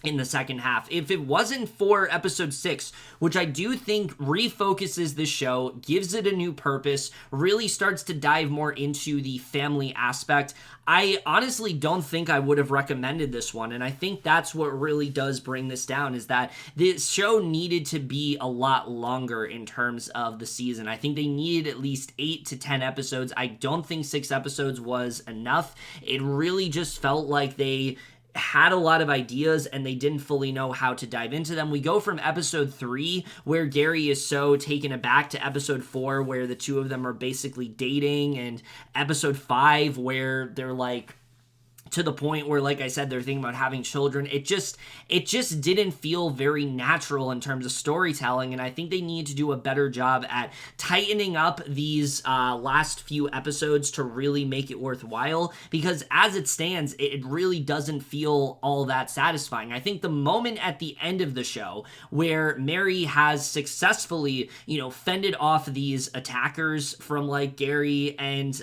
In the second half. If it wasn't for episode 6, which I do think refocuses this show, gives it a new purpose, really starts to dive more into the family aspect, I honestly don't think I would have recommended this one. And I think that's what really does bring this down, is that this show needed to be a lot longer in terms of the season. I think they needed at least 8 to 10 episodes. I don't think 6 episodes was enough. It really just felt like they had a lot of ideas and they didn't fully know how to dive into them. We go from episode 3, where Gary is so taken aback, to episode 4, where the two of them are basically dating, and episode 5, where they're like to the point where, like I said, they're thinking about having children. It just didn't feel very natural in terms of storytelling, and I think they need to do a better job at tightening up these last few episodes to really make it worthwhile, because as it stands, it really doesn't feel all that satisfying. I think the moment at the end of the show where Mary has successfully, you know, fended off these attackers from like Gary and,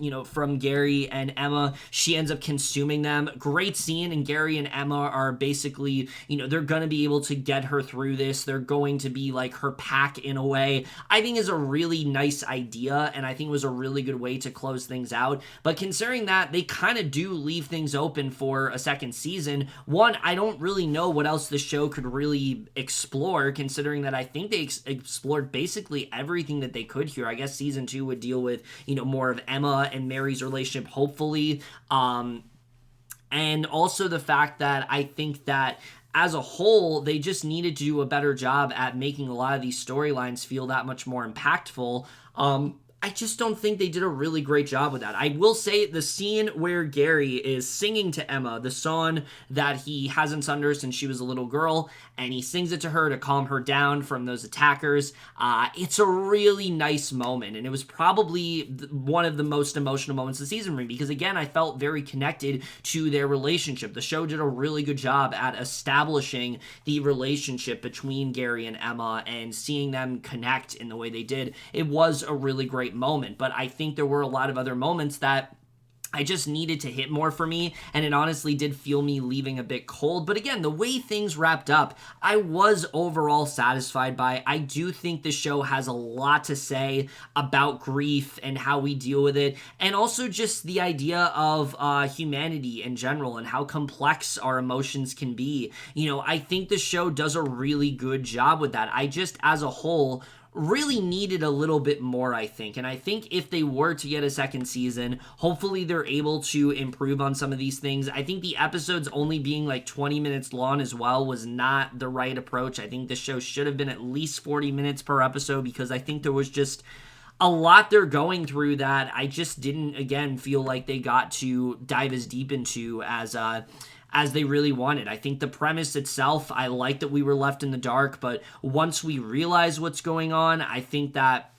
you know, from Gary and Emma, she ends up consuming them. Great scene, and Gary and Emma are basically, you know, they're gonna be able to get her through this. They're going to be like her pack in a way. I think is a really nice idea, and I think it was a really good way to close things out. But considering that they kind of do leave things open for a second season, one, I don't really know what else the show could really explore, considering that I think they explored basically everything that they could here. I guess season 2 would deal with, you know, more of Emma and Mary's relationship, hopefully. And also the fact that I think that as a whole, they just needed to do a better job at making a lot of these storylines feel that much more impactful. I just don't think they did a really great job with that. I will say the scene where Gary is singing to Emma the song that he hasn't sung her since she was a little girl, and he sings it to her to calm her down from those attackers. It's a really nice moment, and it was probably one of the most emotional moments of the season for me, because again, I felt very connected to their relationship. The show did a really good job at establishing the relationship between Gary and Emma and seeing them connect in the way they did. It was a really great moment, but I think there were a lot of other moments that I just needed to hit more for me, and it honestly did feel me leaving a bit cold. But again, the way things wrapped up, I was overall satisfied by. I do think the show has a lot to say about grief and how we deal with it, and also just the idea of humanity in general and how complex our emotions can be. I think the show does a really good job with that. I just, as a whole, really needed a little bit more, I think. And I think if they were to get a second season, hopefully they're able to improve on some of these things. I think the episodes only being like 20 minutes long as well was not the right approach. I think the show should have been at least 40 minutes per episode, because I think there was just a lot they're going through that I just didn't, again, feel like they got to dive as deep into as they really wanted. I think the premise itself, I like that we were left in the dark, but once we realize what's going on, I think that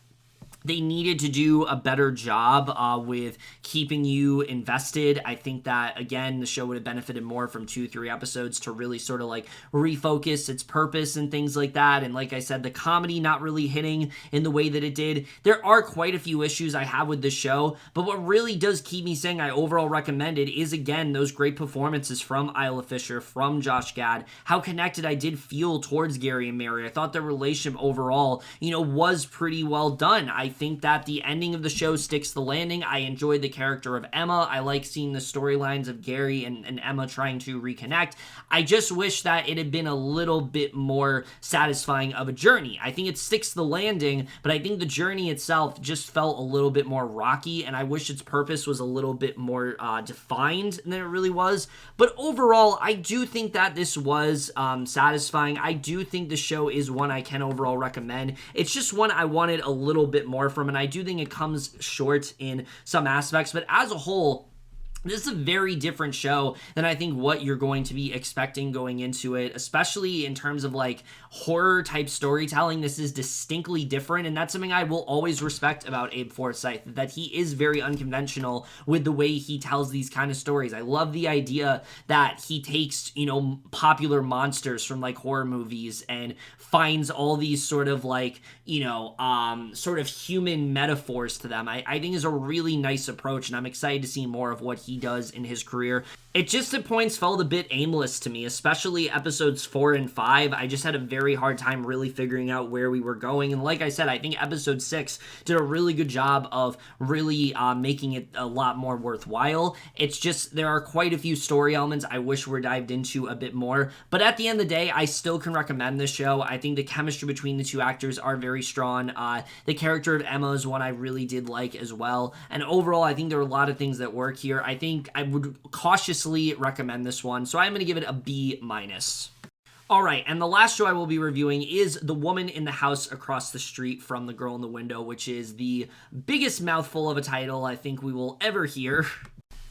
they needed to do a better job with keeping you invested. I think that, again, the show would have benefited more from 2-3 episodes to really sort of like refocus its purpose and things like that. And like I said, the comedy not really hitting in the way that it did. There are quite a few issues I have with the show, but what really does keep me saying I overall recommend it is, again, those great performances from Isla Fisher, from Josh Gad, how connected I did feel towards Gary and Mary. I thought their relationship overall, was pretty well done. I think that the ending of the show sticks the landing. I enjoyed the character of Emma. I like seeing the storylines of Gary and Emma trying to reconnect. I just wish that it had been a little bit more satisfying of a journey. I think it sticks the landing, but I think the journey itself just felt a little bit more rocky, and I wish its purpose was a little bit more defined than it really was. But overall, I do think that this was satisfying. I do think the show is one I can overall recommend. It's just one I wanted a little bit more from, and I do think it comes short in some aspects, but as a whole, this is a very different show than I think what you're going to be expecting going into it, especially in terms of like horror type storytelling. This is distinctly different, and that's something I will always respect about Abe Forsythe, that he is very unconventional with the way he tells these kind of stories. I love the idea that he takes, popular monsters from like horror movies and finds all these sort of like, sort of human metaphors to them. I think is a really nice approach, and I'm excited to see more of what he does in his career. It just at points felt a bit aimless to me, especially episodes 4 and 5. I just had a very hard time really figuring out where we were going. And like I said, I think episode 6 did a really good job of really making it a lot more worthwhile. It's just there are quite a few story elements I wish were dived into a bit more. But at the end of the day, I still can recommend this show. I think the chemistry between the two actors are very strong. The character of Emma is one I really did like as well. And overall, I think there are a lot of things that work here. I think I would cautiously recommend this one, so I'm going to give it a B-. Alright, and the last show I will be reviewing is The Woman in the House Across the Street from The Girl in the Window, which is the biggest mouthful of a title I think we will ever hear.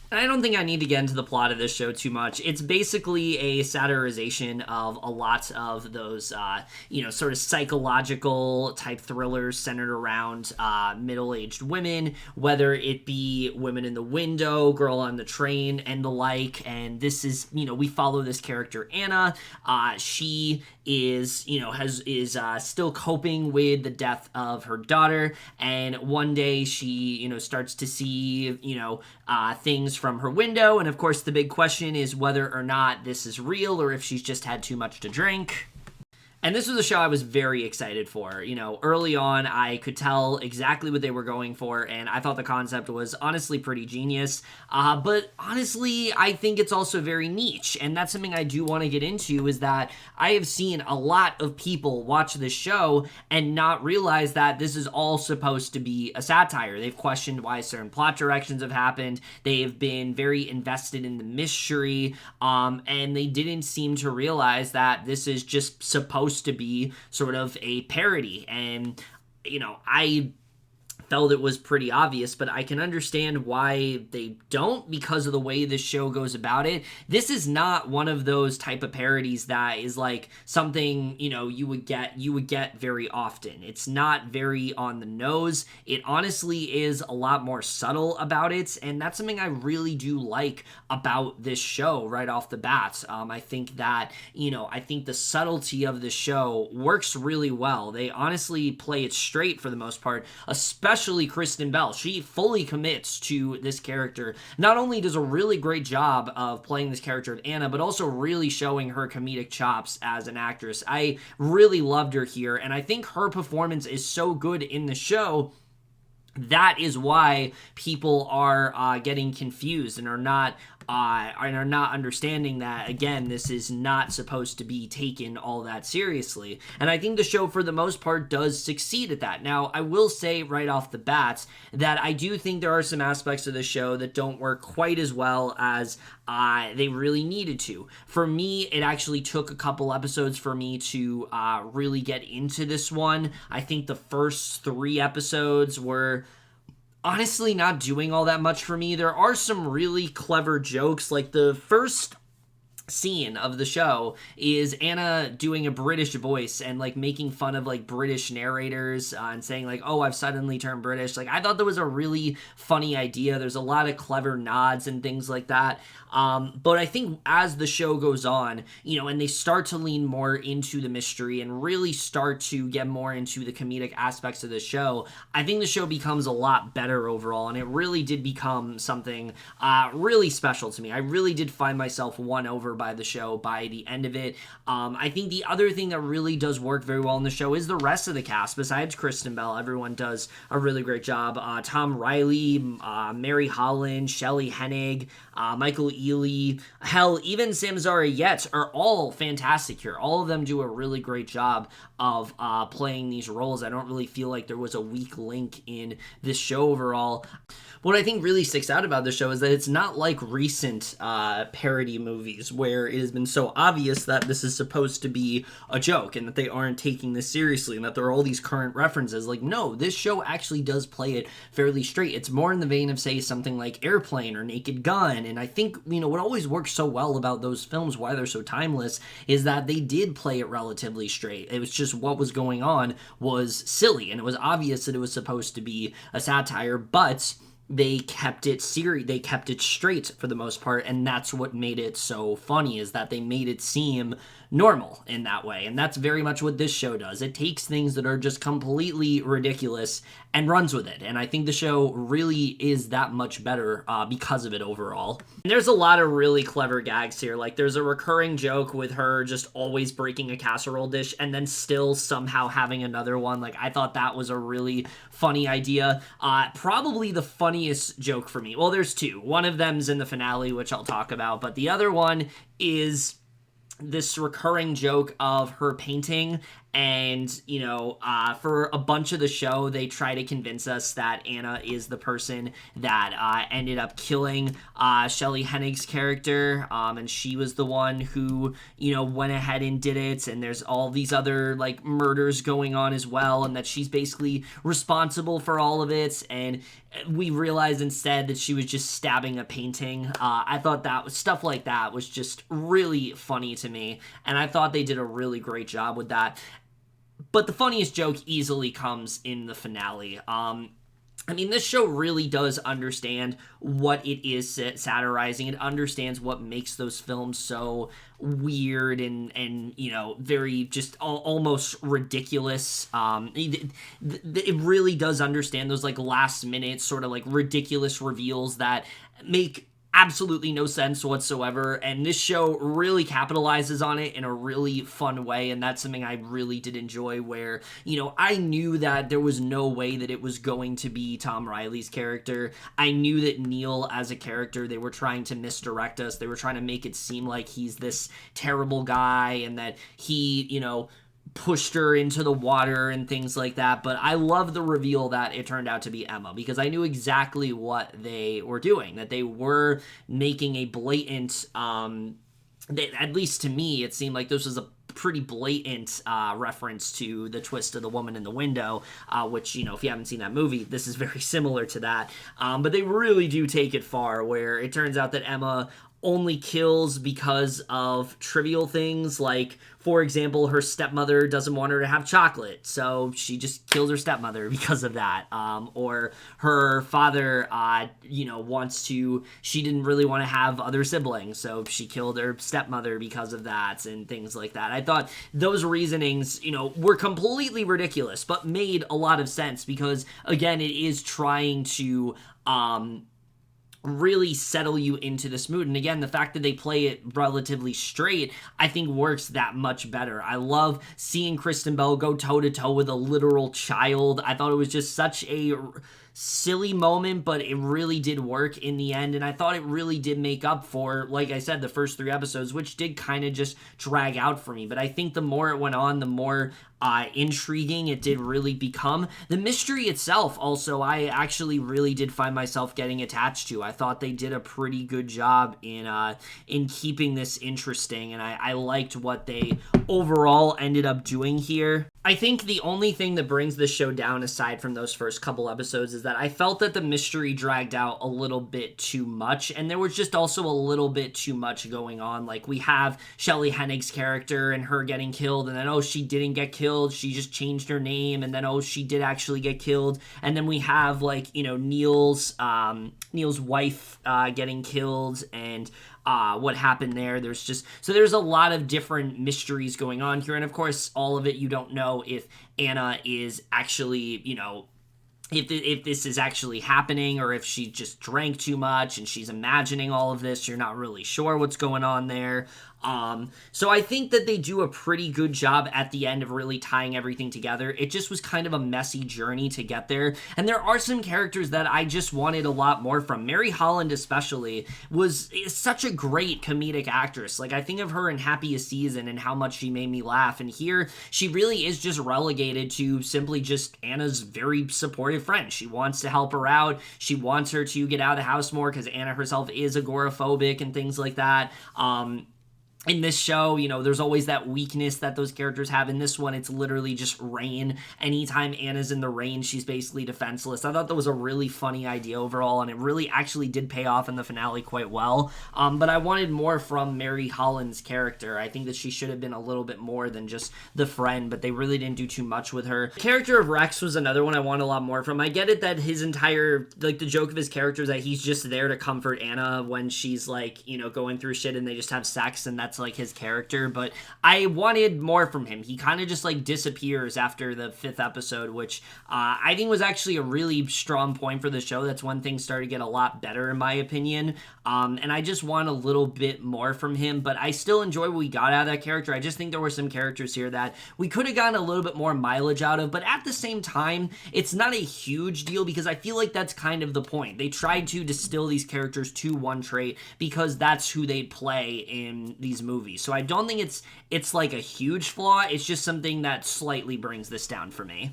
And I don't think I need to get into the plot of this show too much. It's basically a satirization of a lot of those, sort of psychological type thrillers centered around middle-aged women, whether it be Women in the Window, Girl on the Train, and the like. And this is, we follow this character, Anna. She is still coping with the death of her daughter, and one day she starts to see things from her window, and of course the big question is whether or not this is real or if she's just had too much to drink. And this was a show I was very excited for. Early on, I could tell exactly what they were going for, and I thought the concept was honestly pretty genius. But honestly, I think it's also very niche, and that's something I do want to get into, is that I have seen a lot of people watch this show and not realize that this is all supposed to be a satire. They've questioned why certain plot directions have happened. They've been very invested in the mystery, and they didn't seem to realize that this is just supposed to be sort of a parody. And I felt it was pretty obvious, but I can understand why they don't, because of the way this show goes about it. This is not one of those type of parodies that is like something you would get very often. It's not very on the nose. It honestly is a lot more subtle about it, and that's something I really do like about this show right off the bat. I think that I think the subtlety of the show works really well. They honestly play it straight for the most part, especially especially Kristen Bell. She fully commits to this character. Not only does a really great job of playing this character of Anna, but also really showing her comedic chops as an actress. I really loved her here, and I think her performance is so good in the show. That is why people are getting confused and are not understanding that, again, this is not supposed to be taken all that seriously. And I think the show, for the most part, does succeed at that. Now, I will say right off the bat that I do think there are some aspects of the show that don't work quite as well as they really needed to. For me, it actually took a couple episodes for me to really get into this one. I think the first 3 episodes were honestly not doing all that much for me. There are some really clever jokes, like the first scene of the show is Anna doing a British voice and like making fun of like British narrators and saying like, oh, I've suddenly turned British. Like, I thought that was a really funny idea. There's a lot of clever nods and things like that. But I think as the show goes on, and they start to lean more into the mystery and really start to get more into the comedic aspects of the show, I think the show becomes a lot better overall, and it really did become something really special to me. I really did find myself won over by the show by the end of it. I think the other thing that really does work very well in the show is the rest of the cast. Besides Kristen Bell, everyone does a really great job. Tom Riley, Mary Holland, Shelley, Hennig, Michael Ealy, hell, even Yellowjackets are all fantastic here. All of them do a really great job of playing these roles. I don't really feel like there was a weak link in this show overall. What I think really sticks out about the show is that it's not like recent parody movies where it has been so obvious that this is supposed to be a joke and that they aren't taking this seriously and that there are all these current references. Like, no, this show actually does play it fairly straight. It's more in the vein of, say, something like Airplane or Naked Gun. And I think, what always works so well about those films, why they're so timeless, is that they did play it relatively straight. It was just what was going on was silly, and it was obvious that it was supposed to be a satire, but they kept it serious. They kept it straight for the most part, and that's what made it so funny, is that they made it seem normal in that way. And that's very much what this show does. It takes things that are just completely ridiculous and runs with it. And I think the show really is that much better because of it overall. And there's a lot of really clever gags here. Like, there's a recurring joke with her just always breaking a casserole dish and then still somehow having another one. Like, I thought that was a really funny idea. Probably the funniest joke for me. Well, there's 2. One of them's in the finale, which I'll talk about, but the other one is this recurring joke of her painting. And, for a bunch of the show, they try to convince us that Anna is the person that ended up killing Shelley Hennig's character. And she was the one who, went ahead and did it. And there's all these other, murders going on as well. And that she's basically responsible for all of it. And we realized instead that she was just stabbing a painting. I thought that stuff like that was just really funny to me. And I thought they did a really great job with that. But the funniest joke easily comes in the finale. This show really does understand what it is satirizing. It understands what makes those films so weird and very just almost ridiculous. It really does understand those last minute sort of ridiculous reveals that make absolutely no sense whatsoever, and this show really capitalizes on it in a really fun way, and that's something I really did enjoy, where, I knew that there was no way that it was going to be Tom Riley's character. I knew that Neil, as a character, they were trying to misdirect us. They were trying to make it seem like he's this terrible guy, and that he, pushed her into the water and things like that. But I love the reveal that it turned out to be Emma, because I knew exactly what they were doing, that they were making a blatant, at least to me, it seemed like this was a pretty blatant reference to the twist of The Woman in the Window, which, if you haven't seen that movie, this is very similar to that. But they really do take it far, where it turns out that Emma only kills because of trivial things, like, for example, her stepmother doesn't want her to have chocolate, so she just killed her stepmother because of that. Or her father, she didn't really want to have other siblings, so she killed her stepmother because of that, and things like that. I thought those reasonings, were completely ridiculous, but made a lot of sense because, again, it is trying to, really settle you into this mood. And again, the fact that they play it relatively straight, I think works that much better. I love seeing Kristen Bell go toe-to-toe with a literal child. I thought it was just such a silly moment, but it really did work in the end, and I thought it really did make up for, like I said, the first 3 episodes, which did kind of just drag out for me. But I think the more it went on, the more intriguing it did really become. The mystery itself, also, I actually really did find myself getting attached to. I thought they did a pretty good job in keeping this interesting, and I liked what they overall ended up doing here. I think the only thing that brings the show down, aside from those first couple episodes, is that I felt that the mystery dragged out a little bit too much, and there was just also a little bit too much going on. Like, we have Shelley Hennig's character and her getting killed, and then, oh, she didn't get killed, she just changed her name, and then, oh, she did actually get killed, and then we have, like, Neil's wife getting killed, and what happened there. There's a lot of different mysteries going on here, and of course, all of it, you don't know if Anna is actually, if this is actually happening, or if she just drank too much and she's imagining all of this. You're not really sure what's going on there. So I think that they do a pretty good job at the end of really tying everything together. It just was kind of a messy journey to get there, and there are some characters that I just wanted a lot more from. Mary Holland especially is such a great comedic actress. Like, I think of her in Happiest Season and how much she made me laugh, and here she really is just relegated to simply just Anna's very supportive friend. She wants to help her out. She wants her to get out of the house more because Anna herself is agoraphobic and things like that. In this show, there's always that weakness that those characters have. In this one, it's literally just rain. Anytime Anna's in the rain, she's basically defenseless. I thought that was a really funny idea overall, and it really actually did pay off in the finale quite well. But I wanted more from Mary Holland's character. I think that she should have been a little bit more than just the friend, but they really didn't do too much with her. The character of Rex was another one I wanted a lot more from. I get it that his entire, the joke of his character is that he's just there to comfort Anna when she's, going through shit and they just have sex, and that's his character, but I wanted more from him. He kind of just disappears after the 5th episode, which I think was actually a really strong point for the show. That's when things started to get a lot better, in my opinion, and I just want a little bit more from him, but I still enjoy what we got out of that character. I just think there were some characters here that we could have gotten a little bit more mileage out of, but at the same time, it's not a huge deal because I feel like that's kind of the point. They tried to distill these characters to one trait because that's who they play in these movies. So I don't think it's like a huge flaw. It's just something that slightly brings this down for me.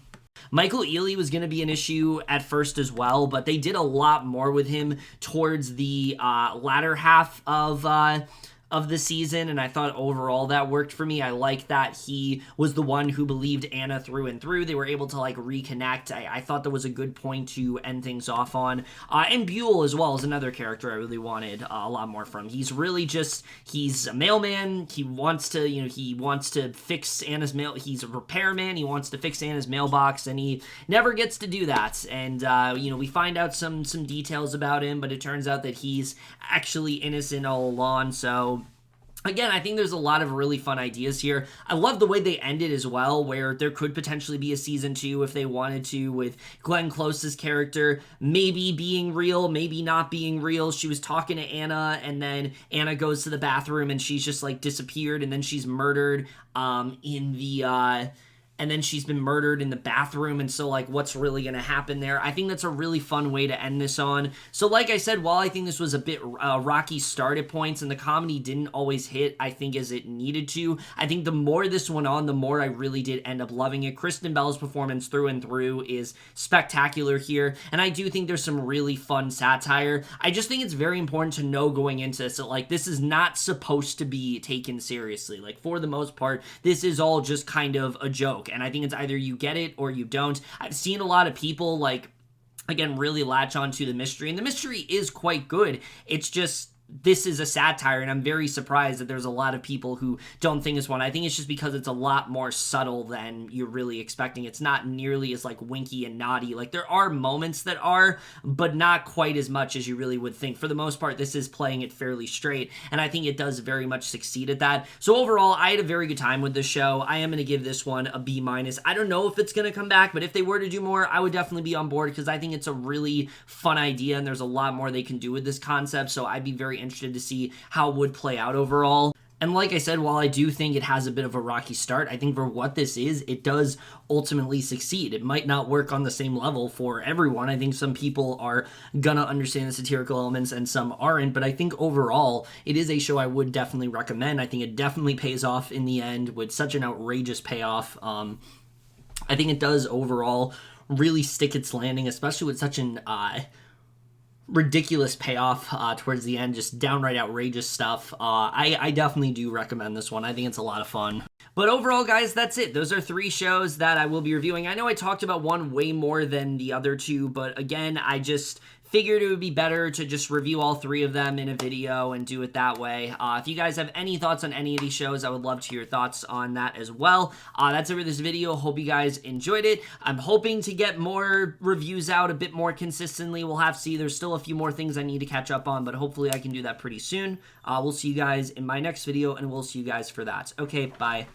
Michael Ealy was going to be an issue at first as well, but they did a lot more with him towards the latter half of the season, and I thought overall that worked for me. I like that he was the one who believed Anna through and through. They were able to reconnect. I thought that was a good point to end things off on. And Buell as well is another character I really wanted a lot more from. He's really he's a mailman. He wants to fix Anna's mail. He's a repairman. He wants to fix Anna's mailbox, and he never gets to do that. And we find out some details about him, but it turns out that he's actually innocent all along. So again, I think there's a lot of really fun ideas here. I love the way they ended as well, where there could potentially be a season 2 if they wanted to, with Glenn Close's character maybe being real, maybe not being real. She was talking to Anna, and then Anna goes to the bathroom, and she's just disappeared, and then she's murdered and then she's been murdered in the bathroom, and so, what's really going to happen there? I think that's a really fun way to end this on. So, like I said, while I think this was a bit rocky start at points, and the comedy didn't always hit, I think, as it needed to, I think the more this went on, the more I really did end up loving it. Kristen Bell's performance through and through is spectacular here, and I do think there's some really fun satire. I just think it's very important to know going into this that, this is not supposed to be taken seriously. For the most part, this is all just kind of a joke. And I think it's either you get it or you don't. I've seen a lot of people, again, really latch onto the mystery, and the mystery is quite good. It's just this is a satire, and I'm very surprised that there's a lot of people who don't think it's one. I think it's just because it's a lot more subtle than you're really expecting. It's not nearly as like winky and naughty. Like there are moments that are, but not quite as much as you really would think. For the most part, this is playing it fairly straight, and I think it does very much succeed at that. So overall, I had a very good time with this show. I am going to give this one a B-. I don't know if it's going to come back, but if they were to do more, I would definitely be on board because I think it's a really fun idea and there's a lot more they can do with this concept. So I'd be very interested to see how it would play out overall. And like I said, while I do think it has a bit of a rocky start, I think for what this is, it does ultimately succeed. It might not work on the same level for everyone. I think some people are gonna understand the satirical elements and some aren't, but I think overall, it is a show I would definitely recommend. I think it definitely pays off in the end with such an outrageous payoff. I think it does overall really stick its landing, especially with such an ridiculous payoff towards the end, just downright outrageous stuff. I definitely do recommend this one. I think it's a lot of fun. But overall, guys, that's it. Those are 3 shows that I will be reviewing. I know I talked about one way more than the other 2, but again, I just figured it would be better to just review all 3 of them in a video and do it that way. If you guys have any thoughts on any of these shows, I would love to hear your thoughts on that as well. That's it for this video. Hope you guys enjoyed it. I'm hoping to get more reviews out a bit more consistently. We'll have to see. There's still a few more things I need to catch up on, but hopefully I can do that pretty soon. We'll see you guys in my next video, and we'll see you guys for that. Okay, bye.